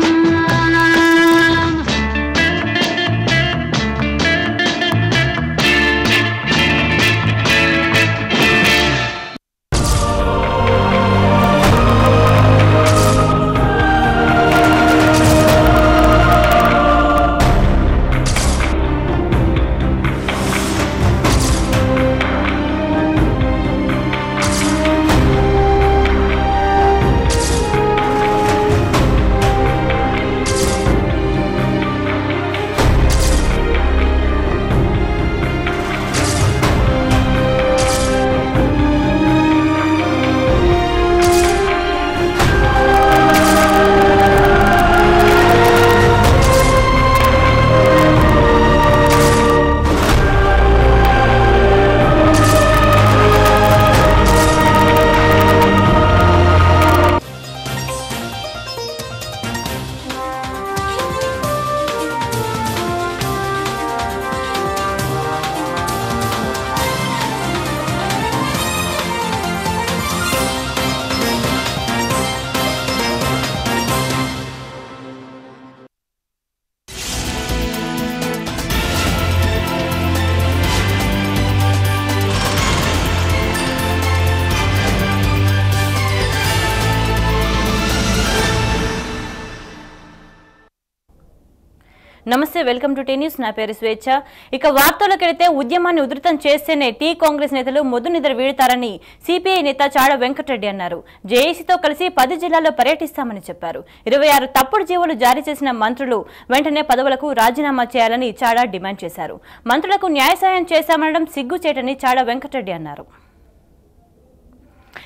నమస్తే, వెల్కమ్ టు టీ న్యూస్. నా పేరు స్వేచ్ఛ. ఇక వార్తలకెడితే ఉద్యమాన్ని ఉధృతం చేస్తేనే టీ కాంగ్రెస్ నేతలు మొద్దు నిద్ర వీడతారని సిపిఐ నేత చాడ వెంకటరెడ్డి అన్నారు. జేఏసీతో కలిసి 10 జిల్లాల్లో పర్యటిస్తామని చెప్పారు. 26 తప్పుడు జీవోలు జారీ చేసిన మంత్రులు వెంటనే పదవులకు రాజీనామా చేయాలని చాడ డిమాండ్ చేశారు. మంత్రులకు న్యాయ సాయం చేశామనడం సిగ్గుచేటని చాడ వెంకటరెడ్డి అన్నారు.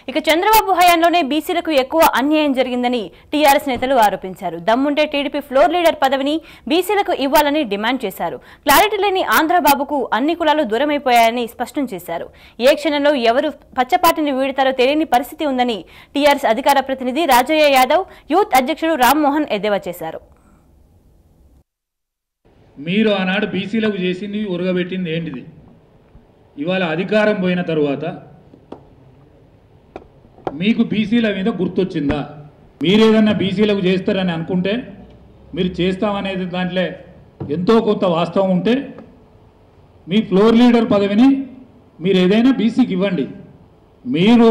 ఇక చంద్రబాబు హయాంలోనే బీసీలకు ఎక్కువ అన్యాయం జరిగిందని టీఆర్ఎస్ నేతలు ఆరోపించారు. దమ్ముంటే టీడీపీ ఫ్లోర్ లీడర్ పదవిని బీసీలకు ఇవ్వాలని డిమాండ్ చేశారు. క్లారిటీ లేని ఆంధ్రబాబుకు అన్ని కులాలు దూరమైపోయాయని స్పష్టం చేశారు. ఏ క్షణంలో ఎవరు పచ్చపాటిని వీడతారో తెలియని పరిస్థితి ఉందని టీఆర్ఎస్ అధికార ప్రతినిధి రాజయ్య యాదవ్, యూత్ అధ్యక్షుడు రామ్మోహన్ ఎద్దేవా చేశారు. మీరు ఆనాడు బీసీలకు చేసింది ఉరగబెట్టింది ఏంటిది? ఇవాళ అధికారం పోయిన తరువాత మీకు బీసీల మీద గుర్తొచ్చిందా? మీరేదన్నా బీసీలకు చేస్తారని అనుకుంటే, మీరు చేస్తామనేది దాంట్లో ఎంతో కొంత వాస్తవం ఉంటే మీ ఫ్లోర్ లీడర్ పదవిని మీరు ఏదైనా బీసీకి ఇవ్వండి. మీరు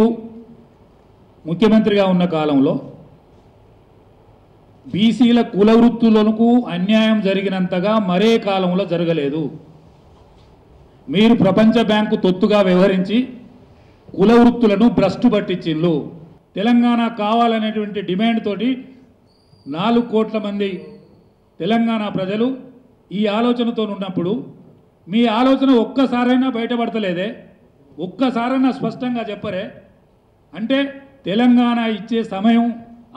ముఖ్యమంత్రిగా ఉన్న కాలంలో బీసీల కుల వృత్తులకు అన్యాయం జరిగినంతగా మరే కాలంలో జరగలేదు. మీరు ప్రపంచ బ్యాంకు తొత్తుగా వ్యవహరించి కుల వృత్తులను భ్రష్టు పట్టించిండ్రు. తెలంగాణ కావాలనేటువంటి డిమాండ్ తోటి 4 కోట్ల మంది తెలంగాణ ప్రజలు ఈ ఆలోచనతో ఉన్నప్పుడు మీ ఆలోచన ఒక్కసారైనా బయటపడతలేదే? ఒక్కసారైనా స్పష్టంగా చెప్పరే? అంటే తెలంగాణ ఇచ్చే సమయం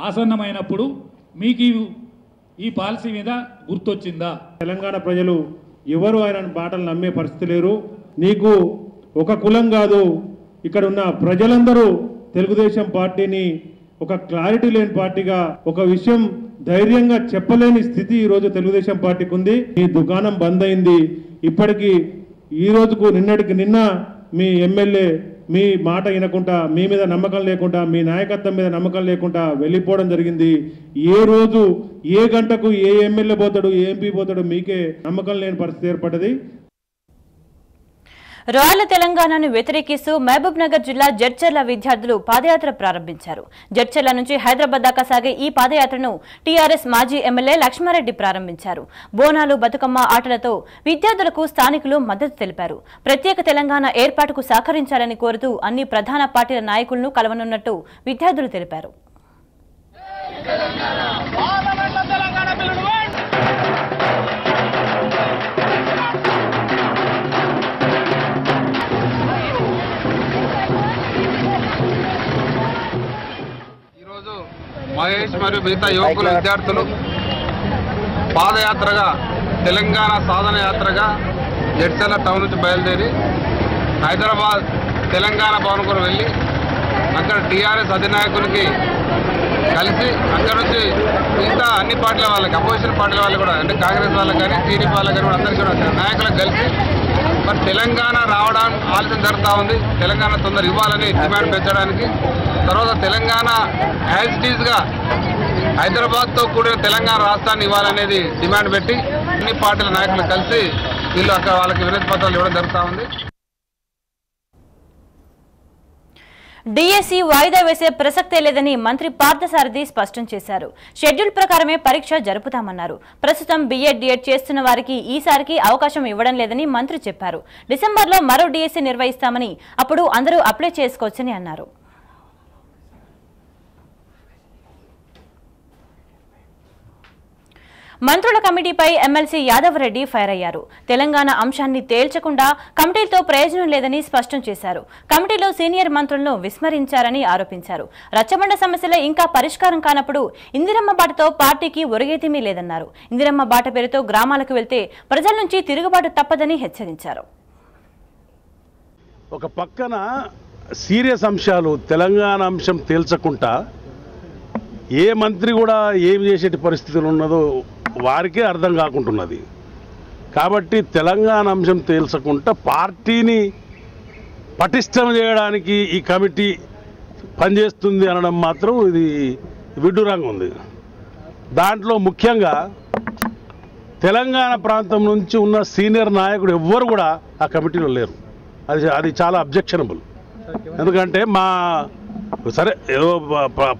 ఆసన్నమైనప్పుడు మీకు ఈ పాలసీ మీద గుర్తొచ్చిందా? తెలంగాణ ప్రజలు ఎవరు ఆయన మాటలు నమ్మే పరిస్థితి లేరు. నీకు ఒక కులం కాదు, ఇక్కడ ఉన్న ప్రజలందరూ తెలుగుదేశం పార్టీని ఒక క్లారిటీ లేని పార్టీగా, ఒక విషయం ధైర్యంగా చెప్పలేని స్థితి ఈరోజు తెలుగుదేశం పార్టీకి ఉంది. మీ దుకాణం బంద్ అయింది. ఇప్పటికీ ఈ రోజుకు నిన్న మీ ఎమ్మెల్యే మీ మాట వినకుండా, మీ మీద నమ్మకం లేకుండా, మీ నాయకత్వం మీద నమ్మకం లేకుండా వెళ్ళిపోవడం జరిగింది. ఏ రోజు ఏ గంటకు ఏ ఎమ్మెల్యే పోతాడు, ఏ ఎంపీ పోతాడు మీకే నమ్మకం లేని పరిస్థితి ఏర్పడ్డది. రాయల తెలంగాణను వ్యతిరేకిస్తూ మహబూబ్ నగర్ జిల్లా జడ్చర్ల విద్యార్థులు పాదయాత్ర ప్రారంభించారు. జడ్చర్ల నుంచి హైదరాబాద్ దాకా సాగే ఈ పాదయాత్రను టీఆర్ఎస్ మాజీ ఎమ్మెల్యే లక్ష్మారెడ్డి ప్రారంభించారు. బోనాలు, బతుకమ్మ ఆటలతో విద్యార్థులకు స్థానికులు మద్దతు తెలిపారు. ప్రత్యేక తెలంగాణ ఏర్పాటుకు సహకరించాలని కోరుతూ అన్ని ప్రధాన పార్టీల నాయకులను కలవనున్నట్టు విద్యార్థులు తెలిపారు. మహేష్ మరియు మిగతా యువకుల విద్యార్థులు పాదయాత్రగా తెలంగాణ సాధన యాత్రగా జడ్చర్ల టౌన్ నుంచి బయలుదేరి హైదరాబాద్ తెలంగాణ భవన్ కూడా వెళ్ళి అక్కడ టీఆర్ఎస్ అధినాయకునికి కలిసి అక్కడ నుంచి మిగతా అన్ని పార్టీల వాళ్ళకి అపోజిషన్ పార్టీల వాళ్ళు కూడా అంటే కాంగ్రెస్ వాళ్ళకి కానీ టీడీపీ వాళ్ళకి కానీ అందరికీ కూడా నాయకులకు కలిసి మరి తెలంగాణ రావడానికి ఆలోచన జరుగుతూ ఉంది. తెలంగాణ తొందర ఇవ్వాలని డిమాండ్ పెంచడానికి, తర్వాత తెలంగాణ యాజ్ ఇట్ ఈజ్గా హైదరాబాద్తో కూడిన తెలంగాణ రాష్ట్రాన్ని ఇవ్వాలనేది డిమాండ్ పెట్టి అన్ని పార్టీల నాయకులు కలిసి వీళ్ళు అక్కడ వాళ్ళకి వినతి పత్రాలు ఇవ్వడం జరుగుతూ ఉంది. డిఎస్సి వాయిదా వేసే ప్రసక్తే లేదని మంత్రి పార్థసారథి స్పష్టం చేశారు. షెడ్యూల్ ప్రకారమే పరీక్ష జరుపుతామన్నారు. ప్రస్తుతం బిఎడ్ డిఎడ్ చేస్తున్న వారికి ఈసారికి అవకాశం ఇవ్వడం లేదని మంత్రి చెప్పారు. డిసెంబర్లో మరో డిఎస్సి నిర్వహిస్తామని, అప్పుడు అందరూ అప్లై చేసుకోవచ్చని అన్నారు. మంత్రుల కమిటీపై ఎమ్మెల్సీ యాదవ్ రెడ్డి ఫైర్ అయ్యారు. తెలంగాణ అంశాన్ని తేల్చకుండా కమిటీలతో ప్రయోజనం లేదని స్పష్టం చేశారు. కమిటీలో సీనియర్ మంత్రులను విస్మరించారని ఆరోపించారు. రచ్చబండ సమస్యలే ఇంకా పరిష్కారం కానప్పుడు ఇందిరమ్మ బాటతో పార్టీకి ఒరిగేతీమీ లేదన్నారు. ఇందిరమ్మ బాట పేరుతో గ్రామాలకు వెళ్తే ప్రజల నుంచి తిరుగుబాటు తప్పదని హెచ్చరించారు. ఒక పక్కన సీరియస్ అంశాలు తెలంగాణ అంశం తేల్చకుండా ఏ మంత్రి కూడా ఏం చేసే పరిస్థితులు ఉన్నదో వారికే అర్థం కాకుంటున్నది. కాబట్టి తెలంగాణ అంశం తేల్చకుండా పార్టీని పటిష్టం చేయడానికి ఈ కమిటీ పనిచేస్తుంది అనడం మాత్రం ఇది విడ్డూరంగా ఉంది. దాంట్లో ముఖ్యంగా తెలంగాణ ప్రాంతం నుంచి ఉన్న సీనియర్ నాయకుడు ఎవ్వరు కూడా ఆ కమిటీలో లేరు. అది చాలా అబ్జెక్షనబుల్. ఎందుకంటే మా సరే ఏదో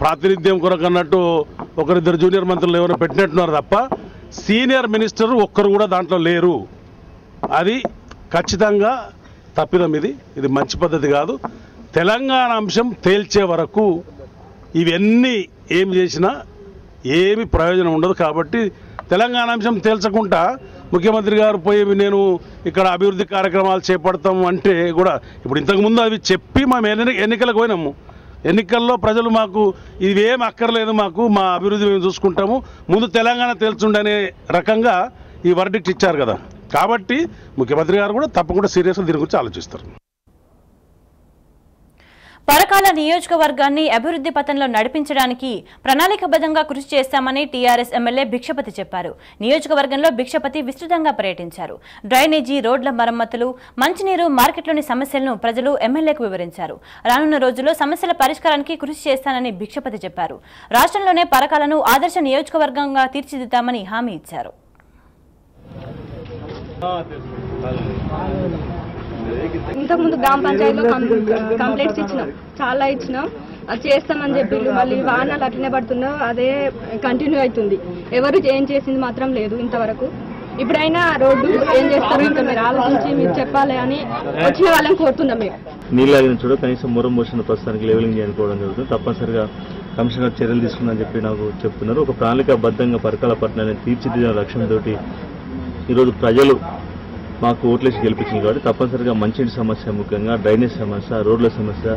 ప్రాతినిధ్యం కొరకు అన్నట్టు ఒకరిద్దరు జూనియర్ మంత్రులు ఎవరో పెట్టినట్టున్నారు తప్ప సీనియర్ మినిస్టర్ ఒక్కరు కూడా దాంట్లో లేరు. అది ఖచ్చితంగా తప్పిదం. ఇది మంచి పద్ధతి కాదు. తెలంగాణ అంశం తేల్చే వరకు ఇవన్నీ ఏం చేసినా ఏమి ప్రయోజనం ఉండదు. కాబట్టి తెలంగాణ అంశం తేల్చకుండా ముఖ్యమంత్రి గారు పోయి నేను ఇక్కడ అభివృద్ధి కార్యక్రమాలు చేపడతాము అంటే కూడా ఇప్పుడు ఇంతకుముందు అవి చెప్పి మేము ఎన్నికలకు పోయినాము. ఎన్నికల్లో ప్రజలు మాకు ఇవేం అక్కర్లేదు, మాకు మా అభివృద్ధి మేము చూసుకుంటాము, ముందు తెలంగాణ తేల్చుండనే రకంగా ఈ వర్డిక్ట్ ఇచ్చారు కదా. కాబట్టి ముఖ్యమంత్రి గారు కూడా తప్పకుండా సీరియస్గా దీని గురించి ఆలోచిస్తారు. పరకాల నియోజకవర్గాన్ని అభివృద్ధి పథంలో నడిపించడానికి ప్రణాళికాబద్ధంగా కృషి చేస్తామని టీఆర్ఎస్ ఎమ్మెల్యే భిక్షపతి చెప్పారు. నియోజకవర్గంలో భిక్షపతి విస్తృతంగా పర్యటించారు. డ్రైనేజీ, రోడ్ల మరమ్మతులు, మంచినీరు, మార్కెట్లోని సమస్యలను ప్రజలు ఎమ్మెల్యేకు వివరించారు. రానున్న రోజుల్లో సమస్యల పరిష్కారానికి కృషి చేస్తానని భిక్షపతి చెప్పారు. రాష్ట్రంలోనే పరకాలను ఆదర్శ నియోజకవర్గంగా తీర్చిదిద్దామని హామీ ఇచ్చారు. ఇంతకుముందు గ్రామ పంచాయతీలో కంప్లైంట్స్ ఇచ్చినాం, చాలా ఇచ్చినాం. అది చేస్తామని చెప్పి మళ్ళీ వాహనాలు అట్లనే పడుతున్నాం, అదే కంటిన్యూ అవుతుంది. ఎవరు ఏం చేసింది మాత్రం లేదు ఇంతవరకు. ఇప్పుడైనా రోడ్డు ఏం చేస్తారు ఇంకా మీరు ఆలోచించి మీరు చెప్పాలి అని వచ్చిన వాళ్ళని కోరుతున్నాం. మేము నీళ్ళగిన చూడ కనీసం మొరం పోసిన ప్రస్తుతానికి లెవెలింగ్ చేయకపోవడం జరుగుతుంది. తప్పనిసరిగా కమిషనర్ చర్యలు తీసుకున్నారని చెప్పి నాకు చెప్తున్నారు. ఒక ప్రణాళికాబద్ధంగా పరకాల పట్టణాన్ని తీర్చిదిద్దిన లక్ష్యంతో ఈరోజు ప్రజలు మాకు ఓట్లేసి గెలిపించింది. కాబట్టి తప్పనిసరిగా మంచినీటి సమస్య, ముఖ్యంగా డ్రైనేజ్ సమస్య, రోడ్ల సమస్య,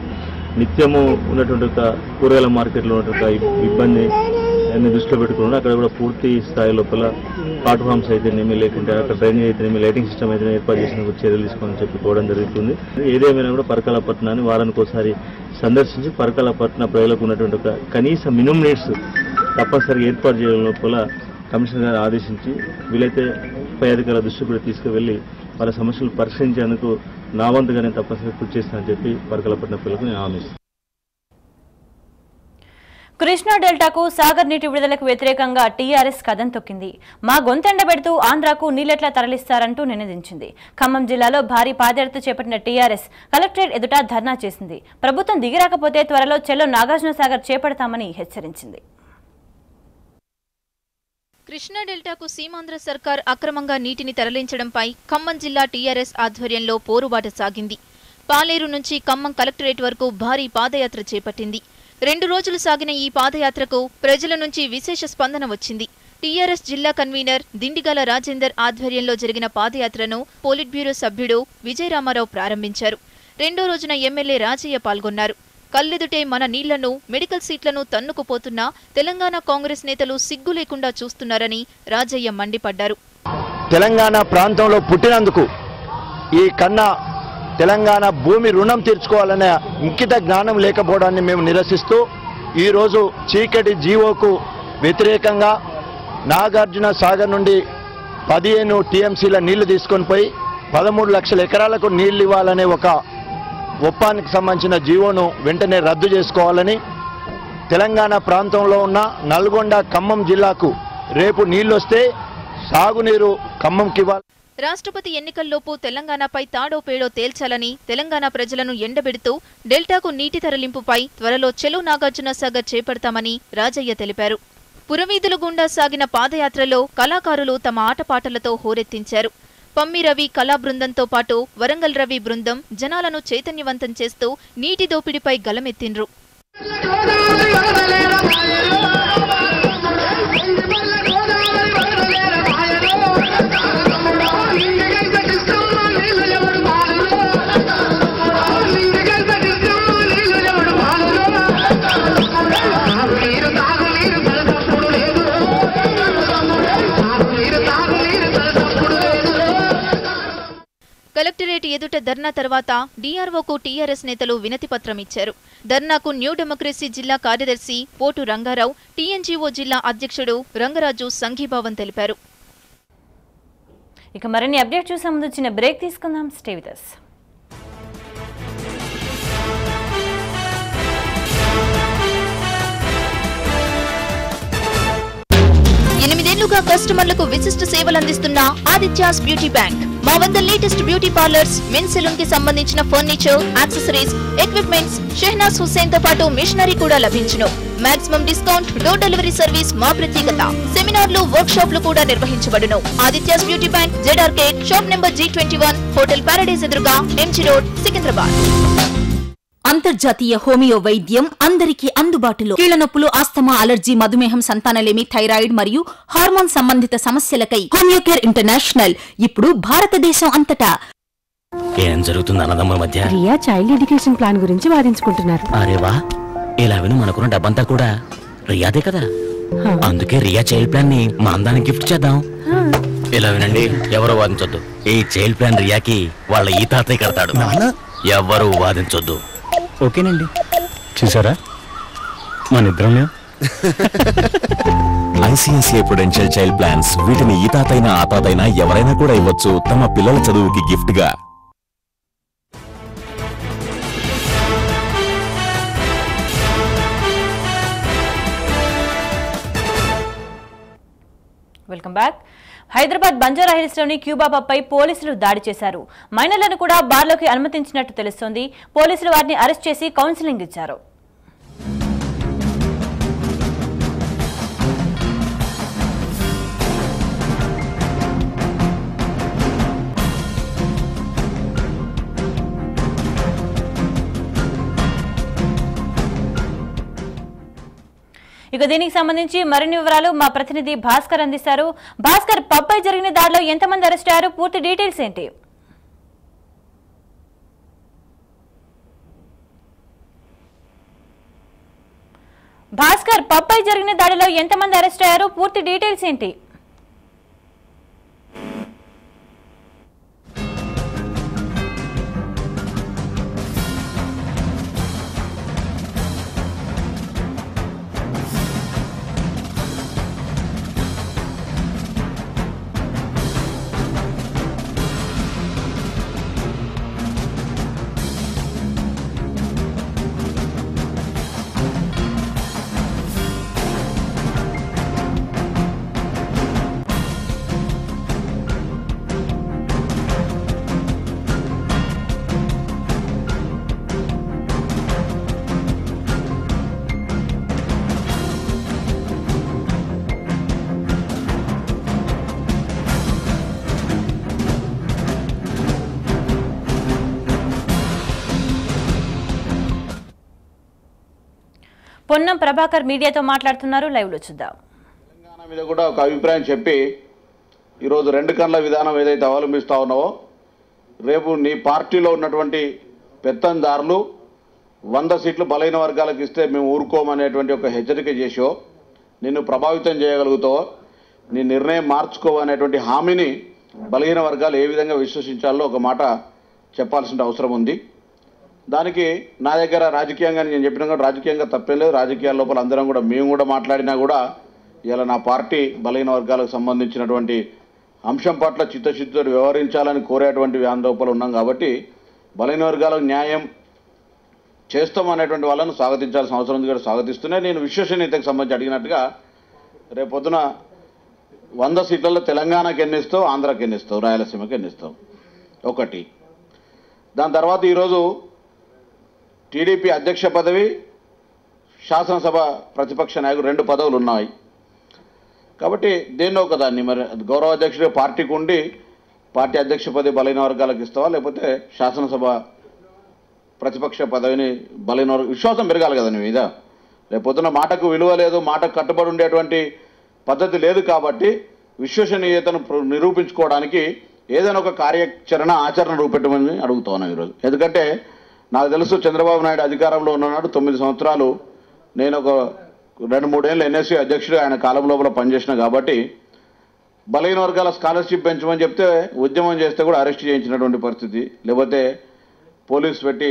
నిత్యము ఉన్నటువంటి కూరగాయల మార్కెట్లో ఉన్నటువంటి ఇబ్బంది అన్ని దృష్టిలో పెట్టుకున్నాను. అక్కడ కూడా పూర్తి స్థాయి లోపల ప్లాట్ఫామ్స్ అయితేనేమి, లేకుంటే అక్కడ డ్రైనేజ్ అయితేనేమి, లైటింగ్ సిస్టమ్ అయితే ఏర్పాటు చేసిన చర్యలు తీసుకోవాలని చెప్పుకోవడం జరుగుతుంది. ఏదేమైనా కూడా పరకాల పట్టణాన్ని వారానికి ఒకసారి సందర్శించి పరకాల పట్టణ ప్రజలకు ఉన్నటువంటి ఒక కనీస మినిమం నీడ్స్ తప్పనిసరిగా ఏర్పాటు చేయడం లోపల కమిషనర్ గారు ఆదేశించి వీలైతే పై అధికారుల దృష్టి కూడా తీసుకువెళ్లి వాళ్ళ సమస్యలు పరిశీలించేందుకు నా వంతుగానే తప్పనిసరిగా కృషి చేస్తానని చెప్పి పరకాలపట్నం పిల్లలకు నేను హామీ ఇస్తాను. కృష్ణా డెల్టాకు సాగర్ నీటి విడుదలకు వ్యతిరేకంగా టీఆర్ఎస్ కథం తొక్కింది. మా గొంతెండబెడుతూ ఆంధ్రాకు నీళ్లెట్లా తరలిస్తారంటూ నినదించింది. ఖమ్మం జిల్లాలో భారీ పాదయాత్ర చేపట్టిన టీఆర్ఎస్ కలెక్టరేట్ ఎదుట ధర్నా చేసింది. ప్రభుత్వం దిగిరాకపోతే త్వరలో చెల్లో నాగార్జున సాగర్ చేపడతామని హెచ్చరించింది. కృష్ణా డెల్టాకు సీమాంధ్ర సర్కార్ అక్రమంగా నీటిని తరలించడంపై ఖమ్మం జిల్లా టీఆర్ఎస్ ఆధ్వర్యంలో పోరుబాట సాగింది. పాలేరు నుంచి ఖమ్మం కలెక్టరేట్ వరకు భారీ పాదయాత్ర చేపట్టింది. 2 రోజులు సాగిన ఈ పాదయాత్రకు ప్రజల నుంచి విశేష స్పందన వచ్చింది. టీఆర్ఎస్ జిల్లా కన్వీనర్ దిండిగాల రాజేందర్ ఆధ్వర్యంలో జరిగిన పాదయాత్రను పోలిట్ బ్యూరో సభ్యుడు విజయరామారావు ప్రారంభించారు. 2వ రోజున ఎమ్మెల్యే రాజయ్య పాల్గొన్నారు. కల్లెదుటే మన నీళ్లను, మెడికల్ సీట్లను తన్నుకుపోతున్న తెలంగాణ కాంగ్రెస్ నేతలు సిగ్గు లేకుండా చూస్తున్నారని రాజయ్య మండిపడ్డారు. తెలంగాణ ప్రాంతంలో పుట్టినందుకు ఈ కన్నా తెలంగాణ భూమి రుణం తీర్చుకోవాలనే ఇంకిత జ్ఞానం లేకపోవడాన్ని మేము నిరసిస్తూ ఈరోజు చీకటి జీవోకు వ్యతిరేకంగా నాగార్జున సాగర్ నుండి 15 టీఎంసీల నీళ్లు తీసుకొని పోయి 13 లక్షల ఎకరాలకు నీళ్లు ఇవ్వాలనే ఒక ఒప్పందానికి సంబంధించిన జీవోను వెంటనే రద్దు చేసుకోవాలని, తెలంగాణ ప్రాంతంలో ఉన్న నల్గొండ ఖమ్మం జిల్లాకు రేపు నీళ్లొస్తే సాగునీరు ఖమ్మంకి ఇవ్వాలి. రాష్ట్రపతి ఎన్నికల్లోపు తెలంగాణపై తాడో పేడో తేల్చాలని తెలంగాణ ప్రజలను ఎండబెడుతూ డెల్టాకు నీటి తరలింపుపై త్వరలో చెలో నాగార్జున సాగర్ చేపడతామని రాజయ్య తెలిపారు. పురవీధుల గుండా సాగిన పాదయాత్రలో కళాకారులు తమ ఆటపాటలతో హోరెత్తించారు. పమ్మి రవి కళా బృందంతో పాటు వరంగల్ రవి బృందం జనాలను చైతన్యవంతం చేస్తూ నీటి దోపిడీపై గలమెత్తిండ్రు. కలెక్టరేట్ ఎదుట ధర్నా తర్వాత డీఆర్ఓకు టీఆర్ఎస్ నేతలు వినతి పత్రం ఇచ్చారు. ధర్నాకు న్యూ డెమోక్రసీ జిల్లా కార్యదర్శి పోటు రంగారావు, టీఎన్జీఓ జిల్లా అధ్యక్షుడు రంగరాజు సంఘీభావం తెలిపారు. ఇక మరిన్ని అప్డేట్ చూసే ముందు చిన్న బ్రేక్ తీసుకుందాం. Stay with us. 8 ఏళ్లుగా కస్టమర్లకు విశిష్ట సేవలు అందిస్తున్న ఆదిత్యాస్ బ్యూటీ బ్యాంక్ మా వద్ద latest beauty parlours, men salon కి సంబంధించిన furniture, accessories, equipments, Shahnaz Hussain తో పాటు మిషనరీ కూడా లభించును. Maximum discount, door delivery service మా ప్రత్యేకత. సెమినార్లు, వర్క్ షాప్లు కూడా నిర్వహించబడును. Aditya's beauty bank, Z arcade, shop number G21, hotel paradise ఎదురుగా, ఎంజీ రోడ్, సికింద్రాబాద్. అంతర్జాతీయ హోమియో వైద్యం అందరికీ అందుబాటులో. కీళ్లనొప్పులు, ఆస్తమా, అలర్జీ, మధుమేహం, సంతానలేమి, థైరాయిడ్ మరియు హార్మోన్ సంబంధిత సమస్యలకై హోమియోకేర్ ఇంటర్నేషనల్ ఇప్పుడు భారతదేశం అంతటా. ఏం జరుగుతుంది అన్నదమ్ముల మధ్య? రియా చైల్డ్ ఎడ్యుకేషన్ ప్లాన్ గురించి వాదించుకుంటున్నారు. అరే వా, ఇలా విను, మనకున్న డబ్బంతా కూడా రియాదే కదా. అందుకే రియా చైల్డ్ ప్లాన్ ని మా అందానికి గిఫ్ట్ చేద్దాం. ఇలా వినండి, ఎవరు వాదించొద్దు. ఈ చైల్డ్ ప్లాన్ రియాకి వాళ్ళ ఈ తాతయ్య కడతాడు. ఎవరు వాదించొద్దు. ఓకేనండి. చూసారా మన ఇద్దరం ఐసిఐసిఐ ప్రుడెన్షియల్ చైల్డ్ ప్లాన్స్. వీటిని ఈ తాతైనా ఆ తాతైనా ఎవరైనా కూడా ఇవ్వచ్చు తమ పిల్లల చదువుకి గిఫ్ట్ గా. Welcome back. Hyderabad Banjara hills లోని క్యూబా పబ్పై పోలీసులు దాడి చేశారు. మైనర్లను కూడా బార్లోకి అనుమతించినట్టు తెలుస్తోంది. పోలీసులు వారిని అరెస్ట్ చేసి కౌన్సిలింగ్ ఇచ్చారు. ఇక దీనికి సంబంధించి మరిన్ని వివరాలు మా ప్రతినిధి భాస్కర్ అందిస్తారు. భాస్కర్, పబ్పై జరిగిన దాడిలో ఎంతమంది అరెస్ట్ అయ్యారు? పూర్తి డీటెయిల్స్ ఏంటి? భాస్కర్, పబ్పై జరిగిన దాడిలో ఎంతమంది అరెస్ట్ అయ్యారు? పూర్తి డీటెయిల్స్ ఏంటి? పొన్నం ప్రభాకర్ మీడియాతో మాట్లాడుతున్నారు. లైవ్ లో చూద్దాం. తెలంగాణ మీద కూడా ఒక అభిప్రాయం చెప్పి ఈరోజు 2 కళ్ళ విధానం ఏదైతే అవలంబిస్తా ఉన్నావో, రేపు నీ పార్టీలో ఉన్నటువంటి పెత్తందారులు 100 సీట్లు బలైన వర్గాలకు ఇస్తే మేము ఊరుకోమనేటువంటి ఒక హెచ్చరిక చేసో, నిన్ను ప్రభావితం చేయగలుగుతావో, నీ నిర్ణయం మార్చుకోవనేటువంటి హామీని బలహీన వర్గాలు ఏ విధంగా విశ్వసించాలో ఒక మాట చెప్పాల్సిన అవసరం ఉంది. దానికి నా దగ్గర రాజకీయంగా నేను చెప్పినా కూడా రాజకీయంగా తప్పేం లేదు. రాజకీయాల లోపల అందరం కూడా మేము కూడా మాట్లాడినా కూడా ఇలా నా పార్టీ బలహీన వర్గాలకు సంబంధించినటువంటి అంశం పట్ల చిత్తశుద్ధితో వ్యవహరించాలని కోరేటువంటి లోపల ఉన్నాం కాబట్టి బలహీన వర్గాలకు న్యాయం చేస్తామనేటువంటి వాళ్ళను స్వాగతించాల్సిన అవసరం ఉంది. కూడా స్వాగతిస్తూనే నేను విశ్వసనీయతకు సంబంధించి అడిగినట్టుగా రేపొద్దున 100 సీట్లలో తెలంగాణకి ఎన్నిస్తావు, ఆంధ్రాకి ఎన్నిస్తావు, రాయలసీమకి ఎన్నిస్తావు ఒకటి. దాని తర్వాత ఈరోజు టీడీపీ అధ్యక్ష పదవి, శాసనసభ ప్రతిపక్ష నాయకుడు 2 పదవులు ఉన్నాయి కాబట్టి దేన్నో ఒకదాన్ని మరి గౌరవ అధ్యక్షుడు పార్టీకి ఉండి పార్టీ అధ్యక్ష పదవి బలహీన వర్గాలకు ఇస్తావా, లేకపోతే శాసనసభ ప్రతిపక్ష పదవిని బలహీన విశ్వాసం పెరగాలి కదా నీ మీద. రేపొద్దున మాటకు విలువ లేదు, మాటకు కట్టుబడి ఉండేటువంటి పద్ధతి లేదు కాబట్టి విశ్వసనీయతను నిరూపించుకోవడానికి ఏదైనా ఒక కార్యాచరణ ఆచరణ రూపెట్టమని అడుగుతున్నాను ఈరోజు. ఎందుకంటే నాకు తెలుసు చంద్రబాబు నాయుడు అధికారంలో ఉన్ననాడు 9 సంవత్సరాలు నేను ఒక 2-3 ఏళ్ళు ఎన్ఎస్సీ అధ్యక్షుడు ఆయన కాలం లోపల పనిచేసిన కాబట్టి బలహీన వర్గాల స్కాలర్షిప్ పెంచమని చెప్తే ఉద్యమం చేస్తే కూడా అరెస్ట్ చేయించినటువంటి పరిస్థితి, లేకపోతే పోలీసు పెట్టి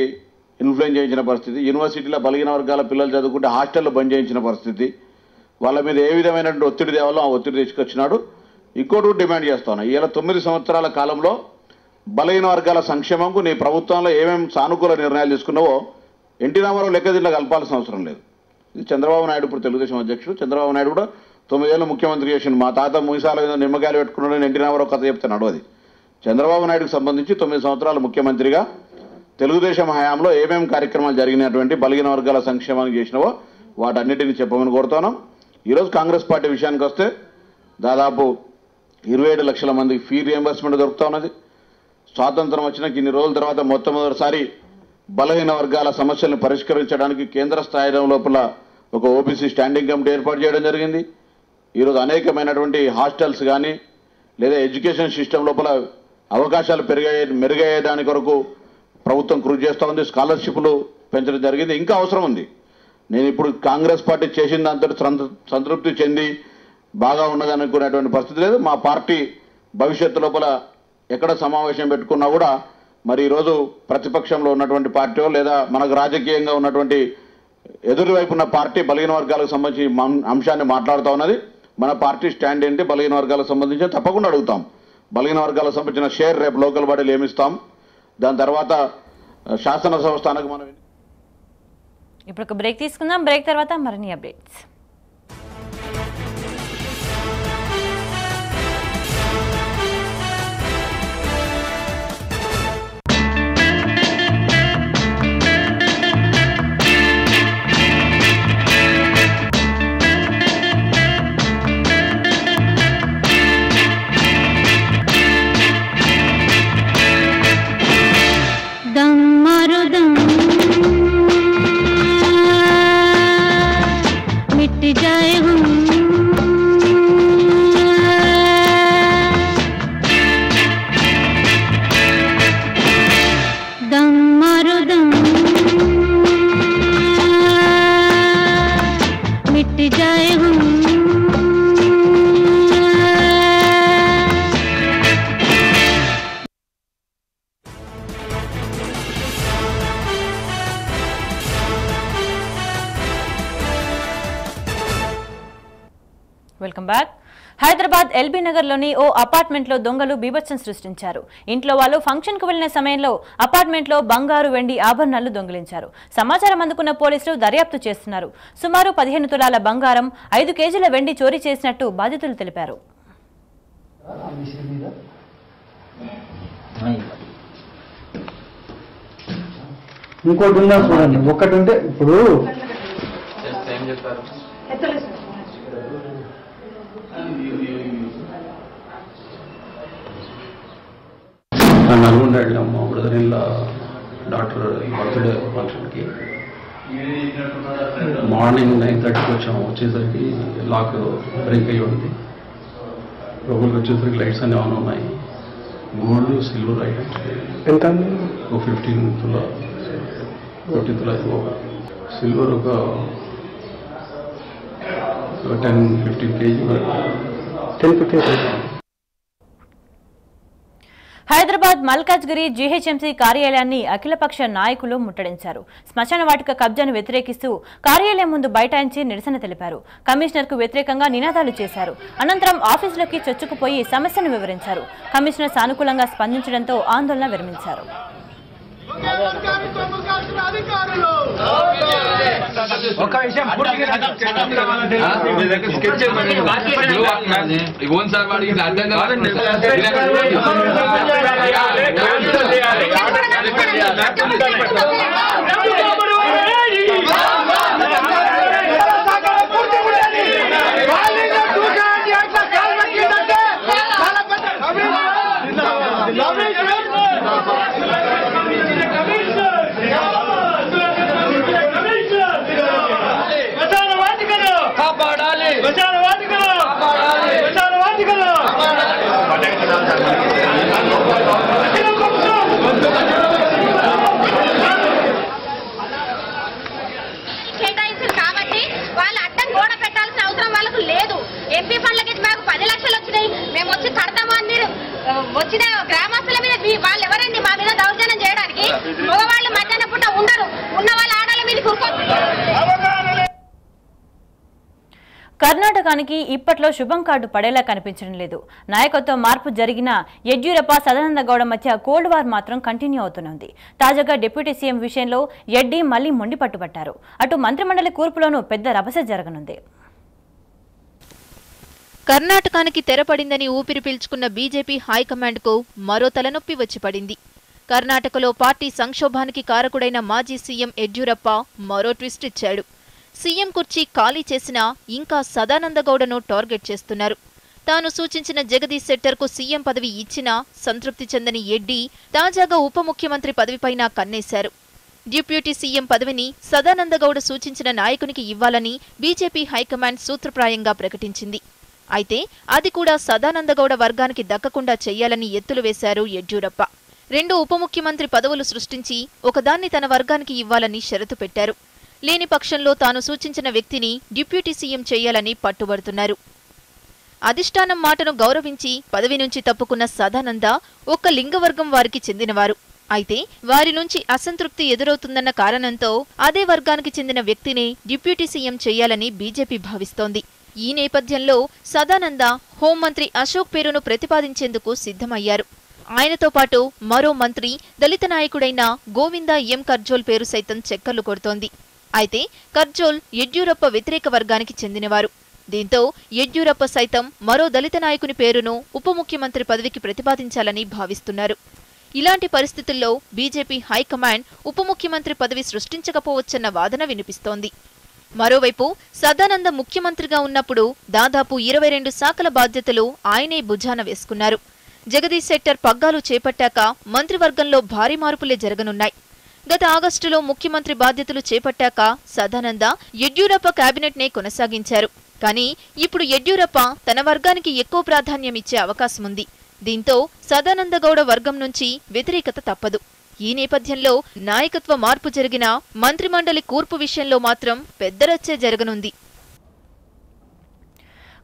ఇన్ఫ్లుయెన్స్ చేయించిన పరిస్థితి, యూనివర్సిటీలో బలహీన వర్గాల పిల్లలు చదువుకుంటే హాస్టల్లో బంద్ చేయించిన పరిస్థితి, వాళ్ళ మీద ఏ విధమైనటువంటి ఒత్తిడి తేవాలో ఆ ఒత్తిడి తీసుకొచ్చినాడు. ఇంకోటి డిమాండ్ చేస్తాను, ఇలా 9 సంవత్సరాల కాలంలో బలహీన వర్గాల సంక్షేమంకు నీ ప్రభుత్వంలో ఏమేమి సానుకూల నిర్ణయాలు తీసుకున్నావో ఎన్టీ రామారావు లెక్క దీంట్లో కలపాల్సిన అవసరం లేదు. ఇది చంద్రబాబు నాయుడు ఇప్పుడు తెలుగుదేశం అధ్యక్షుడు. చంద్రబాబు నాయుడు కూడా 9 ఏళ్ళు ముఖ్యమంత్రి చేసిండు. మా తాత మూసాల మీద నిమ్మకాయలు పెట్టుకున్నాడని ఎన్టీ రామారావు కథ చెప్తే నడవది. చంద్రబాబు నాయుడుకు సంబంధించి 9 సంవత్సరాలు ముఖ్యమంత్రిగా తెలుగుదేశం హయాంలో ఏమేమి కార్యక్రమాలు జరిగినటువంటి బలహీన వర్గాల సంక్షేమానికి చేసినావో వాటన్నిటిని చెప్పమని కోరుతున్నాం. ఈరోజు కాంగ్రెస్ పార్టీ విషయానికి వస్తే దాదాపు 27 లక్షల మందికి ఫీ రియంబర్స్మెంట్ దొరుకుతా ఉన్నది. స్వాతంత్రం వచ్చిన ఇన్ని రోజుల తర్వాత మొట్టమొదటిసారి బలహీన వర్గాల సమస్యలను పరిష్కరించడానికి కేంద్ర స్థాయి లోపల ఒక ఓబీసీ స్టాండింగ్ కమిటీ ఏర్పాటు చేయడం జరిగింది. ఈరోజు అనేకమైనటువంటి హాస్టల్స్ కానీ లేదా ఎడ్యుకేషన్ సిస్టమ్ లోపల అవకాశాలు మెరుగయ్యే దాని కొరకు ప్రభుత్వం కృషి చేస్తూ ఉంది. స్కాలర్షిప్లు పెంచడం జరిగింది. ఇంకా అవసరం ఉంది. నేను ఇప్పుడు కాంగ్రెస్ పార్టీ చేసిన దాంతో సంతృప్తి చెంది బాగా ఉన్నదనుకునేటువంటి పరిస్థితి లేదు. మా పార్టీ భవిష్యత్తు లోపల ఎక్కడ సమావేశం పెట్టుకున్నా కూడా మరి ఈరోజు ప్రతిపక్షంలో ఉన్నటువంటి పార్టీ లేదా మనకు రాజకీయంగా ఉన్నటువంటి ఎదురువైపు ఉన్న పార్టీ బలహీన వర్గాలకు సంబంధించి అంశాన్ని మాట్లాడుతూ ఉన్నది. మన పార్టీ స్టాండ్ ఏంటి, బలహీన వర్గాలకు సంబంధించి తప్పకుండా అడుగుతాం. బలహీన వర్గాలకు సంబంధించిన షేర్ రేపు లోకల్ బాడీలు ఏమిస్తాం. దాని తర్వాత శాసనసభ స్థానానికి మనం ఇప్పుడు ఒక బ్రేక్ తీసుకుందాం. బ్రేక్ తర్వాత మరిన్ని updates. Welcome back. Hyderabad LB నగర్లోని ఓ అపార్ట్మెంట్లో దొంగలు బీభత్సం సృష్టించారు. ఇంట్లో వాళ్ళు ఫంక్షన్కు వెళ్లిన సమయంలో అపార్ట్మెంట్లో బంగారు, వెండి ఆభరణాలు దొంగిలించారు. సమాచారం అందుకున్న పోలీసులు దర్యాప్తు చేస్తున్నారు. సుమారు 15 తులాల బంగారం, 5 కేజీల వెండి చోరీ చేసినట్టు బాధితులు తెలిపారు. ఇంకోటి ఉందా చూడండి. ఒకటి ఉంటే ఇప్పుడు నల్గొండ వెళ్ళాము మా brother in law doctor birthday ఫంక్షన్కి. మార్నింగ్ 9:30కి వచ్చాము. వచ్చేసరికి లాక్ బ్రేక్ అయ్యి ఉంది. లోపలికి వచ్చేసరికి లైట్స్ అన్నీ ఆన్ ఉన్నాయి. గోల్డ్, సిల్వర్ ఐటమ్స్ ఎంత 15 తులా సిల్వర్ ఒక 10-15 కేజీ. హైదరాబాద్ మల్కాజ్గిరి జీహెచ్ఎంసీ కార్యాలయాన్ని అఖిలపక్ష నాయకులు ముట్టడించారు. శ్మశాన వాటిక కబ్జాను వ్యతిరేకిస్తూ కార్యాలయం ముందు బైఠాయించి నిరసన తెలిపారు. కమిషనర్ కు వ్యతిరేకంగా నినాదాలు చేశారు. అనంతరం ఆఫీసులోకి చొచ్చుకుపోయి సమస్యను వివరించారు. కమిషనర్ సానుకూలంగా స్పందించడంతో ఆందోళన విరమించారు. ఎంపీ ఫండ్లకి మాకు 10 లక్షలు వచ్చినాయి, మేము వచ్చి కడతామా అని మీరు వచ్చిన గ్రామస్తుల మీద వాళ్ళు ఎవరండి మా మీద దౌర్జన్యం చేయడానికి? మగవాళ్ళు మధ్యాహ్నం పూట ఉండరు, ఉన్న వాళ్ళ ఆడల మీద కర్ణాటకానికి ఇప్పట్లో శుభం కార్డు పడేలా కనిపించడం లేదు. నాయకత్వ మార్పు జరిగిన యడ్యూరప్ప సదానంద గౌడ మధ్య కోల్డ్ వార్ మాత్రం కంటిన్యూ అవుతోంది. తాజాగా డిప్యూటీ సీఎం విషయంలో యడ్డీ మళ్లీ మొండి పట్టుబట్టారు. అటు మంత్రిమండలి కూర్పులోనూ పెద్ద రభస జరగనుంది. కర్ణాటకానికి తెరపడిందని ఊపిరి పీల్చుకున్న బీజేపీ హైకమాండ్కు మరో తలనొప్పి వచ్చి పడింది. కర్ణాటకలో పార్టీ సంక్షోభానికి కారకుడైన మాజీ సీఎం యడ్యూరప్ప మరో ట్విస్ట్ ఇచ్చాడు. సీఎం కుర్చీ ఖాళీ చేసినా ఇంకా సదానందగౌడను టార్గెట్ చేస్తున్నారు. తాను సూచించిన జగదీష్ శెట్టర్కు సీఎం పదవి ఇచ్చినా సంతృప్తి చెందని యడ్డీ తాజాగా ఉప ముఖ్యమంత్రి పదవిపైన కన్నేశారు. డిప్యూటీ సీఎం పదవిని సదానందగౌడ సూచించిన నాయకునికి ఇవ్వాలని బీజేపీ హైకమాండ్ సూత్రప్రాయంగా ప్రకటించింది. అయితే అది కూడా సదానందగౌడ వర్గానికి దక్కకుండా చెయ్యాలని ఎత్తులు వేశారు యడ్యూరప్ప. 2 ఉప ముఖ్యమంత్రి పదవులు సృష్టించి ఒకదాన్ని తన వర్గానికి ఇవ్వాలని షరతు పెట్టారు. లేని పక్షంలో తాను సూచించిన వ్యక్తిని డిప్యూటీ సీఎం చేయాలని పట్టుబడుతున్నారు. అధిష్టానం మాటను గౌరవించి పదవి నుంచి తప్పుకున్న సదానంద ఒక్క లింగవర్గం వారికి చెందినవారు. అయితే వారి నుంచి అసంతృప్తి ఎదురవుతుందన్న కారణంతో అదే వర్గానికి చెందిన వ్యక్తిని డిప్యూటీ సీఎం చేయాలని బీజేపీ భావిస్తోంది. ఈ నేపథ్యంలో సదానంద హోంమంత్రి అశోక్ పేరును ప్రతిపాదించేందుకు సిద్ధమయ్యారు. ఆయనతో పాటు మరో మంత్రి దళిత నాయకుడైన గోవిందా ఎం కర్జోల్ పేరు సైతం చక్కర్లు కొడుతోంది. అయితే కర్జోల్ యడ్యూరప్ప వ్యతిరేక వర్గానికి చెందినవారు. దీంతో యడ్యూరప్ప సైతం మరో దళిత నాయకుని పేరును ఉప ముఖ్యమంత్రి పదవికి ప్రతిపాదించాలని భావిస్తున్నారు. ఇలాంటి పరిస్థితుల్లో బీజేపీ హైకమాండ్ ఉప ముఖ్యమంత్రి పదవి సృష్టించకపోవచ్చన్న వాదన వినిపిస్తోంది. మరోవైపు సదానంద ముఖ్యమంత్రిగా ఉన్నప్పుడు దాదాపు 22 శాఖల బాధ్యతలు ఆయనే భుజాన వేసుకున్నారు. జగదీష్ శెట్టర్ పగ్గాలు చేపట్టాక మంత్రివర్గంలో భారీ మార్పులే జరగనున్నాయి. గత ఆగస్టులో ముఖ్యమంత్రి బాధ్యతలు చేపట్టాక సదానంద యడ్యూరప్ప కేబినెట్నే కొనసాగించారు. కానీ ఇప్పుడు యడ్యూరప్ప తన వర్గానికి ఎక్కువ ప్రాధాన్యమిచ్చే అవకాశముంది. దీంతో సదానందగౌడ వర్గం నుంచి వ్యతిరేకత తప్పదు. ఈ నేపథ్యంలో నాయకత్వ మార్పు జరిగిన మంత్రిమండలి కూర్పు విషయంలో మాత్రం పెద్ద రచ్చే జరగనుంది.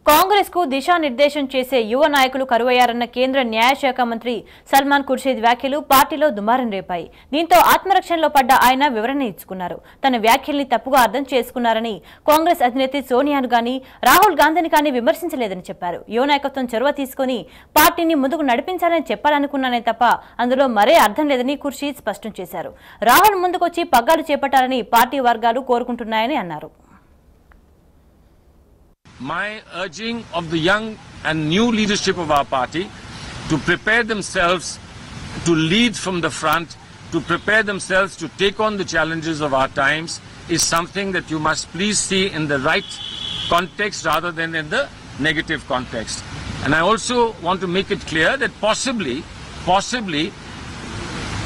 కాంగ్రెస్ కు దిశానిర్దేశం చేసే యువ నాయకులు కరువయ్యారన్న కేంద్ర న్యాయశాఖ మంత్రి సల్మాన్ ఖుర్షీద్ వ్యాఖ్యలు పార్టీలో దుమారం రేపాయి. దీంతో ఆత్మరక్షణలో పడ్డ ఆయన వివరణ ఇచ్చుకున్నారు. తన వ్యాఖ్యల్ని తప్పుగా అర్థం చేసుకున్నారని కాంగ్రెస్ అధినేత్రి సోనియాను గానీ రాహుల్ గాంధీని కానీ విమర్శించలేదని చెప్పారు. యువ నాయకత్వం చొరవ తీసుకుని పార్టీని ముందుకు నడిపించాలని చెప్పాలనుకున్నానే తప్ప అందులో మరే అర్థం లేదని ఖుర్షీద్ స్పష్టం చేశారు. రాహుల్ ముందుకొచ్చి పగ్గాలు చేపట్టాలని పార్టీ వర్గాలు కోరుకుంటున్నాయని అన్నారు. My urging of the young and new leadership of our party to prepare themselves to lead from the front, to prepare themselves to take on the challenges of our times is something that you must please see in the right context rather than in the negative context. And I also want to make it clear that possibly,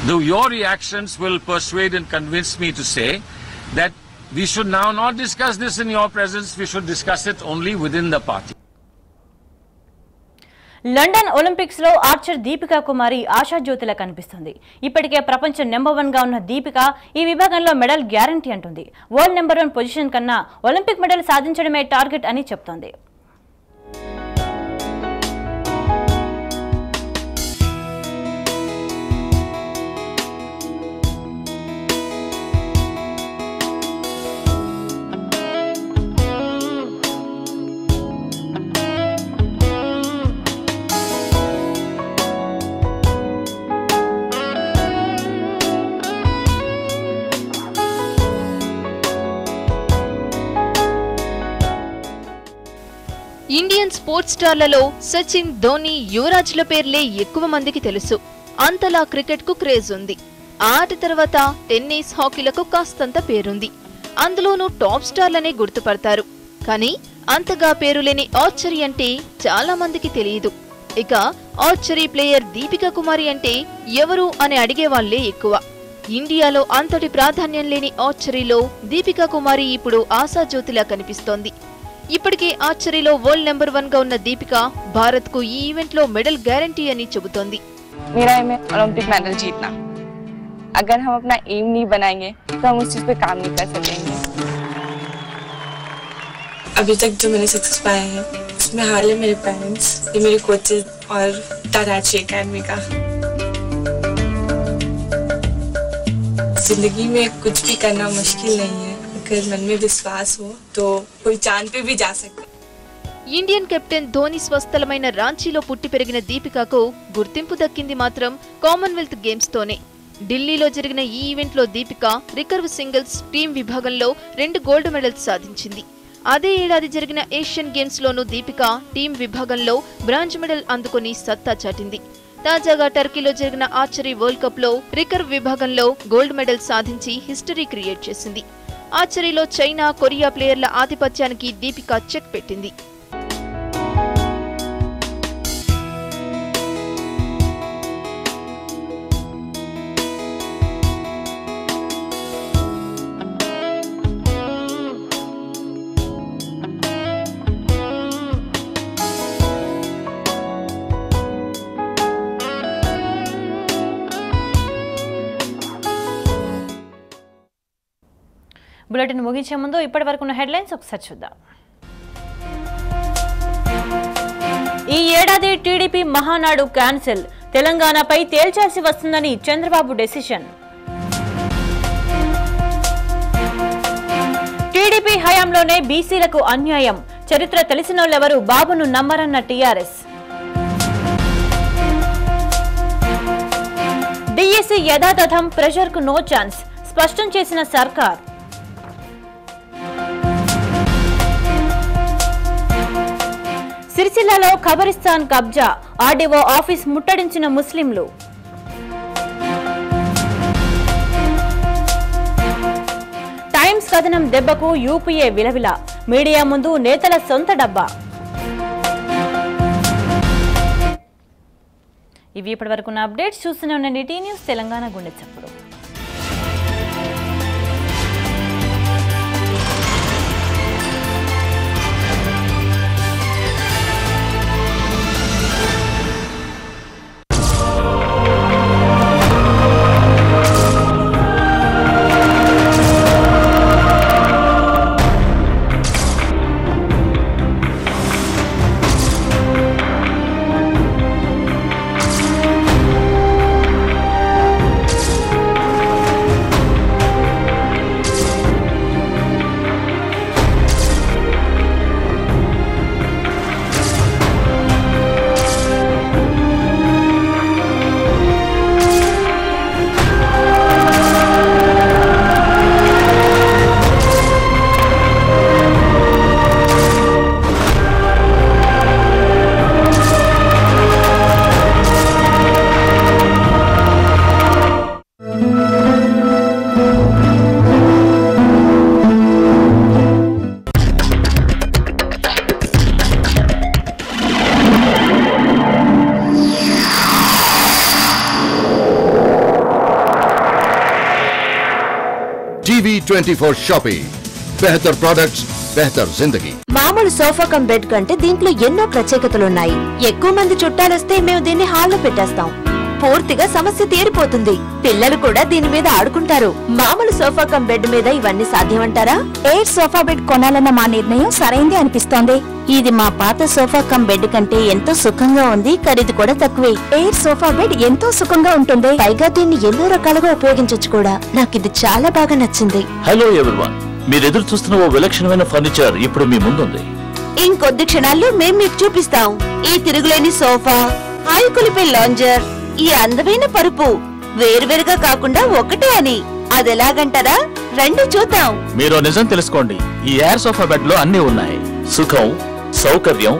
though your reactions will persuade and convince me to say that we should now not discuss this in your presence, we should discuss it only within the party. London Olympics లో Archer Deepika కుమారి ఆశాజ్యోతిలా కనిపిస్తుంది. ఇప్పటికే ప్రపంచ number 1 గా ఉన్న దీపిక ఈ విభాగంలో medal guarantee అంటుంది. World number 1 position కన్నా ఒలింపిక్ మెడల్ సాధించడమే టార్గెట్ అని చెప్తోంది. ఇండియన్ స్పోర్ట్స్ స్టార్లలో సచిన్, ధోని, యువరాజ్ల పేర్లే ఎక్కువ మందికి తెలుసు. అంతలా క్రికెట్ కు క్రేజ్ ఉంది. ఆట తర్వాత టెన్నిస్, హాకీలకు కాస్తంత పేరుంది. అందులోనూ టాప్ స్టార్లనే గుర్తుపడతారు. కానీ అంతగా పేరులేని ఆర్చరీ అంటే చాలా మందికి తెలియదు. ఇక ఆర్చరీ ప్లేయర్ దీపికా కుమారి అంటే ఎవరు అని అడిగేవాళ్లే ఎక్కువ. ఇండియాలో అంతటి ప్రాధాన్యం లేని ఆర్చరీలో దీపికా కుమారి ఇప్పుడు ఆశాజ్యోతిలా కనిపిస్తోంది. ఇప్పటికే ఆర్చరీలో వరల్డ్ నెంబర్ 1 గా ఉన్న దీపిక భారత్ కు ఈ ఈవెంట్ లో మెడల్ గ్యారంటీ అని చెబుతోంది. मेरा एम है ओलंपिक मेडल जीतना। अगर हम अपना एम नहीं बनाएंगे तो हम उस चीज पे काम नहीं कर सकेंगे। अभी तक जो मैंने सक्सेस पाया है उसमें हाल है मेरे पेरेंट्स, ये मेरे कोचेस और ताराची एकेडमी का। जिंदगी में कुछ भी करना मुश्किल नहीं है, अगर मन में विश्वास हो तो कोई चांद पे भी जा सकता है। ఇండియన్ కెప్టెన్ ధోని స్వస్థలమైన రాంచీలో పుట్టి పెరిగిన దీపికకు గుర్తింపు దక్కింది మాత్రం కామన్వెల్త్ గేమ్స్ తోనే. ఢిల్లీలో జరిగిన ఈ ఈవెంట్ లో దీపిక రికర్వ్ సింగిల్స్, టీం విభాగంలో 2 గోల్డ్ మెడల్స్ సాధించింది. అదే ఏడాది జరిగిన ఏషియన్ గేమ్స్ లోనూ దీపిక టీం విభాగంలో బ్రాంజ్ మెడల్ అందుకుని సత్తా చాటింది. తాజాగా టర్కీలో జరిగిన ఆర్చరీ వరల్డ్ కప్ లో రికర్వ్ విభాగంలో గోల్డ్ మెడల్ సాధించి హిస్టరీ క్రియేట్ చేసింది. ఆర్చరీలో చైనా, కొరియా ప్లేయర్ల ఆధిపత్యానికి దీపిక చెక్ పెట్టింది. బులెటిన్ ముగించే ముందు ఇప్పటి వరకు ఉన్న హెడ్లైన్స్ ఒకసారి చూద్దాం. ఈ ఏడాది టీడీపీ మహానాడు క్యాన్సిల్, తెలంగాణపై తేల్చాల్సి వస్తుందని చంద్రబాబు డెసిషన్. టీడీపీ హయాంలోనే బీసీలకు అన్యాయం, చరిత్ర తెలిసినోళ్ళెవరూ బాబును నమ్మరన్న టీఆర్ఎస్. డిఎస్సీ యథాతథం, ప్రెషర్కు నో ఛాన్స్ స్పష్టం చేసిన సర్కార్. సిరిసిల్లలో ఖబరిస్తాన్ కబ్జా, ఆర్డీఓ ఆఫీస్ ముట్టడించిన ముస్లింలు. టైమ్స్ కథనం దెబ్బకు యూపీఏ విలవిల, మీడియా ముందు నేతల సొంత డబ్బా. ఇవి ఇప్పటివరకున్న అప్డేట్స్. చూస్తూనే ఉండండి టీ న్యూస్, తెలంగాణ గుండె చప్పుడు. TV24 షాపింగ్, బెహతర్ ప్రొడక్ట్స్, బెహతర్ జిందగీ. మామూలు సోఫా కమ్ బెడ్ కంటే దీంట్లో ఎన్నో ప్రత్యేకతలున్నాయి. ఎక్కువ మంది చుట్టాలొస్తే మేము దీన్ని హాల్లో పెట్టేస్తాం. పూర్తిగా సమస్య తీరిపోతుంది. పిల్లలు కూడా దీని మీద ఆడుకుంటారు. మామూలు సోఫా కమ్ బెడ్ మీద ఇవన్నీ సాధ్యమంటారా? ఎయిర్ సోఫా బెడ్ కొనాలన్న మా నిర్ణయం సరైంది అనిపిస్తోంది. ఇది మా పాత సోఫా కమ్ బెడ్ కంటే ఎంతో సుఖంగా ఉంది. ఖరీదు కూడా తక్కువే. ఎయిర్ సోఫా బెడ్ ఎంతో సుఖంగా ఉంటుంది. పైగా దీన్ని ఎన్నో రకాలుగా ఉపయోగించవచ్చు కూడా. నాకు ఇది చాలా బాగా నచ్చింది. హలో ఎవ్రీవన్, మీరు ఎదురు చూస్తున్న ఓ విలక్షణమైన ఫర్నిచర్ ఇప్పుడు మీ ముందుంది. ఇంకొద్ది క్షణాల్లో మేం మీకు చూపిస్తాం. ఈ తిరుగులేని సోఫా, హాయికులిపే లాంజర్, ఈ అందమైన పరుపు వేరువేరుగా కాకుండా ఒకటే అని. అదెలాగంటారా? రండి చూద్దాం. మీరు నిజం తెలుసుకోండి, ఈ ఎయిర్ సోఫా బెడ్ లో అన్ని ఉన్నాయి. సుఖం, సౌకర్యం,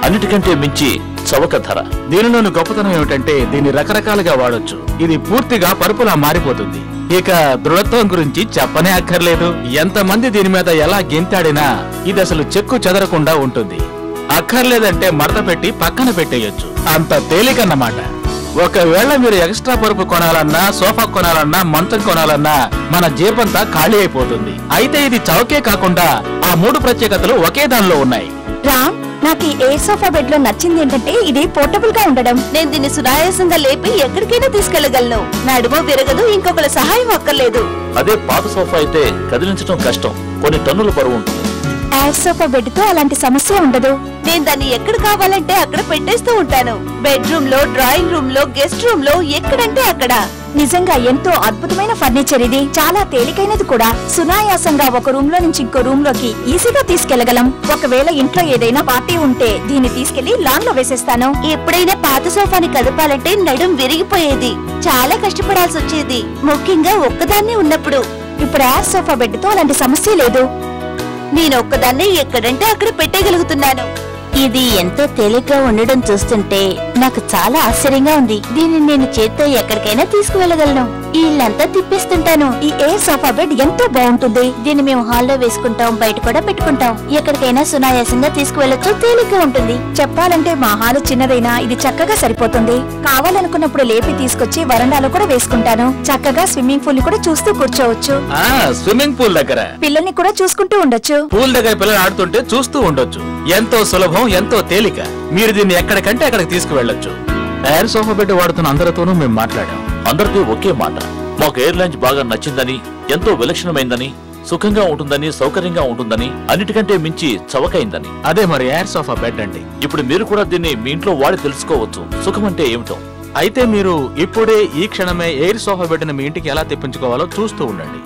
అన్నిటికంటే మించి చవక ధర. దీనిలోని గొప్పతనం ఏమిటంటే దీన్ని రకరకాలుగా వాడొచ్చు. ఇది పూర్తిగా పరుపులా మారిపోతుంది. ఇక దృఢత్వం గురించి చెప్పనే అక్కర్లేదు. ఎంతమంది దీని మీద ఎలా గెంతాడినా ఇది అసలు చెక్కు చెదరకుండా ఉంటుంది. అక్కర్లేదంటే మడత పెట్టి పక్కన పెట్టేయొచ్చు. అంత తేలికన్నమాట. ఒకవేళ మీరు ఎక్స్ట్రా పరుపు కొనాలన్నా, సోఫా కొనాలన్నా, మంచం కొనాలన్నా మన జేబంతా ఖాళీ అయిపోతుంది. అయితే ఇది చౌకే కాకుండా ఆ 3 ప్రత్యేకతలు ఒకే దానిలో ఉన్నాయి. రామ్, నాకు ఈ ఎయిర్ సోఫా బెడ్ లో నచ్చింది ఏంటంటే ఇది పోర్టబుల్ గా ఉండడం. నేను దీన్ని సునాయాసంగా లేపి ఎక్కడికైనా తీసుకెళ్లగలను. నడుము విరగదు, ఇంకొకరి సహాయం అక్కర్లేదు. అదే పాత సోఫా అయితే కదిలించడం కష్టం, కొన్ని టన్నుల బరువు ఉంటుంది. ఎయిర్ సోఫా బెడ్ తో అలాంటి సమస్య ఉండదు. నేను దాన్ని ఎక్కడ కావాలంటే అక్కడ పెట్టేస్తూ ఉంటాను. బెడ్రూమ్ లో, డ్రాయింగ్ రూమ్ లో, గెస్ట్ రూమ్ లో, ఎక్కడంటే అక్కడ. నిజంగా ఎంతో అద్భుతమైన ఫర్నిచర్ ఇది. చాలా తేలికైనది కూడా. సునాయాసంగా ఒక రూమ్ లో నుంచి ఇంకో రూమ్ లోకి ఈజీగా తీసుకెళ్లగలం. ఒకవేళ ఇంట్లో ఏదైనా పార్టీ ఉంటే దీన్ని తీసుకెళ్లి లాన్ లో వేసేస్తాను. ఎప్పుడైనా పాత సోఫాని కదపాలంటే నడుం విరిగిపోయేది. చాలా కష్టపడాల్సి వచ్చేది, ముఖ్యంగా ఒక్కదాన్నే ఉన్నప్పుడు. ఇప్పుడు ఎయిర్ సోఫా బెడ్ తో అలాంటి సమస్య లేదు. నేను ఒక్కదాన్నే ఎక్కడంటే అక్కడ పెట్టగలుగుతున్నాను. ఇది ఎంతో తేలిగ్గా ఉండడం చూస్తుంటే నాకు చాలా ఆశ్చర్యంగా ఉంది. దీన్ని నేను చేత్తో ఎక్కడికైనా తీసుకువెళ్ళగలను. ఇల్లంతా తిప్పిస్తుంటాను. ఈ ఎయిర్ సోఫా బెడ్ ఎంతో బాగుంటుంది. దీన్ని మేము హాల్లో వేసుకుంటాం, బయట కూడా పెట్టుకుంటాం. ఎక్కడికైనా సునాయాసంగా తీసుకువెళ్ళొచ్చు, తేలిగ్గా ఉంటుంది. చెప్పాలంటే మా హాలు చిన్నదైనా ఇది చక్కగా సరిపోతుంది. కావాలనుకున్నప్పుడు లేపి తీసుకొచ్చి వరండాలో కూడా వేసుకుంటాను. చక్కగా స్విమ్మింగ్ పూల్ ని కూడా చూస్తూ కూర్చోవచ్చు. స్విమ్మింగ్ పూల్ దగ్గర పిల్లల్ని కూడా చూసుకుంటూ ఉండొచ్చు. పూల్ దగ్గర పిల్లలు ఆడుతుంటే చూస్తూ ఉండొచ్చు. ఎంతో సులభం, ఎంతో తేలిక. మీరు దీన్ని ఎక్కడికంటే అక్కడికి తీసుకువెళ్ళొచ్చు. ఎయిర్ సోఫా బెడ్ వాడుతున్న అందరితోనూ మేము మాట్లాడాం. అందరికీ ఒకే మాట, మాకు ఎయిర్లైన్స్ బాగా నచ్చిందని, ఎంతో విలక్షణమైందని, సుఖంగా ఉంటుందని, సౌకర్యంగా ఉంటుందని, అన్నిటికంటే మించి చవకైందని. అదే మరి ఎయిర్ సోఫా బెడ్ అంటే. ఇప్పుడు మీరు కూడా దీన్ని మీ ఇంట్లో వాడి తెలుసుకోవచ్చు సుఖం అంటే ఏమిటో. అయితే మీరు ఇప్పుడే ఈ క్షణమే ఎయిర్ సోఫా బెడ్ ని మీ ఇంటికి ఎలా తెప్పించుకోవాలో చూస్తూ ఉండండి.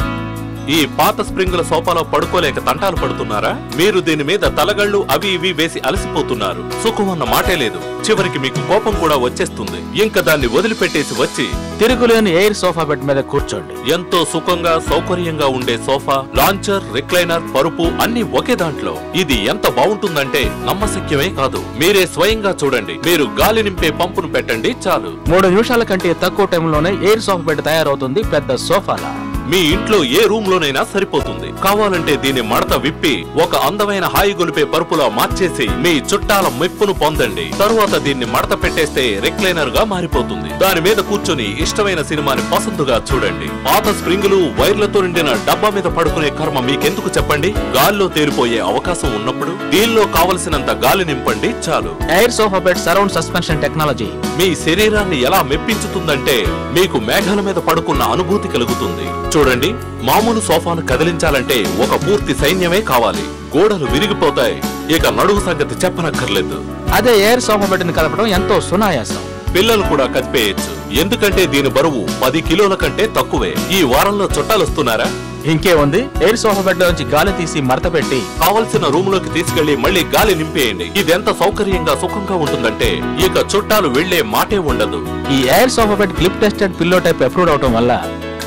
ఈ పాత స్ప్రింగుల సోఫాలో పడుకోలేక తంటాలు పడుతున్నారా? మీరు దీని మీద తలగళ్ళు అవి ఇవి వేసి అలసిపోతున్నారు. సుఖం అన్న మాటే లేదు. చివరికి మీకు కోపం కూడా వచ్చేస్తుంది. ఇంకా దాన్ని వదిలిపెట్టేసి వచ్చి తిరుగులేని ఎయిర్ సోఫా బెడ్ మీద కూర్చోండి. ఎంతో సుఖంగా, సౌకర్యంగా ఉండే సోఫా, లాంచర్, రిక్లైనర్, పరుపు అన్ని ఒకే దాంట్లో. ఇది ఎంత బాగుంటుందంటే నమ్మశక్యమే కాదు. మీరే స్వయంగా చూడండి. మీరు గాలి నింపే పంపును పెట్టండి చాలు. 3 నిమిషాల కంటే తక్కువ టైంలోనే ఎయిర్ సోఫా బెడ్ తయారవుతుంది, పెద్ద సోఫాలా. మీ ఇంట్లో ఏ రూమ్ లోనైనా సరిపోతుంది. కావాలంటే దీని మడత విప్పి ఒక అందమైన హాయి గొలిపే పరుపులా మార్చేసి మీ చుట్టాల మెప్పును పొందండి. తరువాత దీన్ని మడత పెట్టేస్తే రిక్లైనర్ గా మారిపోతుంది. దాని మీద కూర్చొని ఇష్టమైన సినిమాని పసందుగా చూడండి. పాత స్ప్రింగులు, వైర్లతో నిండిన డబ్బా మీద పడుకునే కర్మ మీకెందుకు చెప్పండి? గాల్లో తేలిపోయే అవకాశం ఉన్నప్పుడు దీనిలో కావలసినంత గాలి నింపండి చాలు. Air sofa bed surround suspension technology మీ శరీరాన్ని ఎలా మెప్పించుతుందంటే మీకు మేఘాల మీద పడుకున్న అనుభూతి కలుగుతుంది. చూడండి, మామూలు సోఫాను కదిలించాలంటే ఒక పూర్తి సైన్యమే కావాలి. గోడలు విరిగిపోతాయి. ఇక నడువు సంగతి చెప్పనక్కర్లేదు. అదే ఎయిర్ సోఫా బెడ్ ని కలపడం ఎంతో సునాయాసం. పిల్లలు కూడా కదిపేయచ్చు. ఎందుకంటే దీని బరువు 10 కిలోల కంటే తక్కువే. ఈ వారంలో చుట్టాలొస్తున్నారా? ఇంకే ఉంది, ఎయిర్ సోఫా బెడ్ నుంచి గాలి తీసి మడత పెట్టి కావలసిన రూమ్ లోకి తీసుకెళ్లి మళ్ళీ గాలి నింపేయండి. ఇదెంత సౌకర్యంగా, సుఖంగా ఉంటుందంటే ఇక చుట్టాలు వెళ్లే మాటే ఉండదు. ఈ air sofa bed clip tested pillow type approve అవటం వల్ల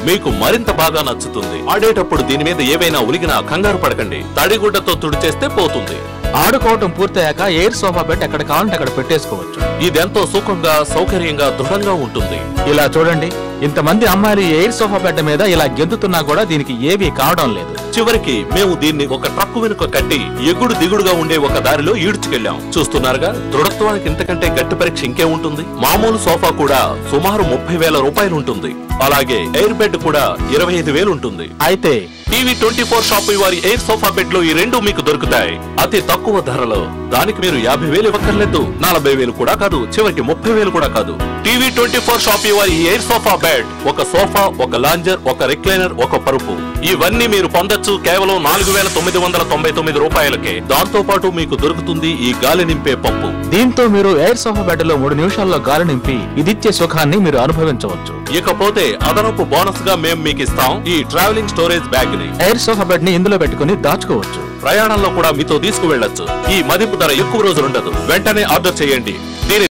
మీకు మరింత బాగా నచ్చుతుంది. ఆడేటప్పుడు దీని మీద ఏవైనా ఉలిగినా కంగారు పడకండి. తడిగుడ్డతో తుడిచేస్తే పోతుంది. ఆడుకోవటం పూర్తయ్యాక ఎయిర్ సోఫా బెడ్ ఎక్కడ కావాలంటే అక్కడ పెట్టేసుకోవచ్చు. ఇదెంతో సుఖంగా, సౌకర్యంగా, దృఢంగా ఉంటుంది. ఇలా చూడండి, ఇంతమంది అమ్మాయిలు ఎయిర్ సోఫా బెడ్ మీద ఇలా గెంతుతున్నా కూడా దీనికి ఏమీ కావడం లేదు. చివరికి మేము దీన్ని ఒక ట్రక్కు వెనుక కట్టి ఎగుడు దిగుడుగా ఉండే ఒక దారిలో ఈడ్చుకెళ్లాం. చూస్తున్నారుగా, దృఢత్వానికి ఇంతకంటే గట్టి పరీక్ష ఇంకే ఉంటుంది. మామూలు సోఫా కూడా సుమారు 30,000 రూపాయలు ఉంటుంది. అలాగే ఎయిర్ బెడ్ కూడా 25,000 ఉంటుంది. అయితే టీవీ 24 షాప్ వారి ఎయిర్ సోఫా బెడ్ లో ఈ 2 మీకు దొరుకుతాయి అతి తక్కువ ధరలో. దానికి మీరు 50,000 ఇవ్వక్కర్లేదు, 40,000 కూడా కాదు, చివరికి 30,000 కూడా కాదు. టీవీ 24 షాప్ వారి ఎయిర్ సోఫా బెడ్ ఒక సోఫా, ఒక లాంజర్, ఒక రిక్లైనర్, ఒక పరుపు, ఇవన్నీ మీరు పొందొచ్చు కేవలం 4,999 రూపాయలకే. దాంతో పాటు మీకు దొరుకుతుంది ఈ గాలి నింపే పంపు. దీంతో మీరు ఎయిర్ సోఫా బెడ్ లో 3 నిమిషాల్లో గాలి నింపి ఇదిచ్చే సుఖాన్ని మీరు అనుభవించవచ్చు. ఇకపోతే అదనపు బోనస్ గా మేము మీకు ఇస్తాం ఈ ట్రావెలింగ్ స్టోరేజ్ బ్యాగ్ ని. ఎయిర్ సోఫా బెడ్ ని ఇందులో పెట్టుకుని దాచుకోవచ్చు. ప్రయాణంలో కూడా మీతో తీసుకువెళ్లొచ్చు. ఈ మదింపు ధర ఎక్కువ రోజులుండదు. వెంటనే ఆర్డర్ చేయండి.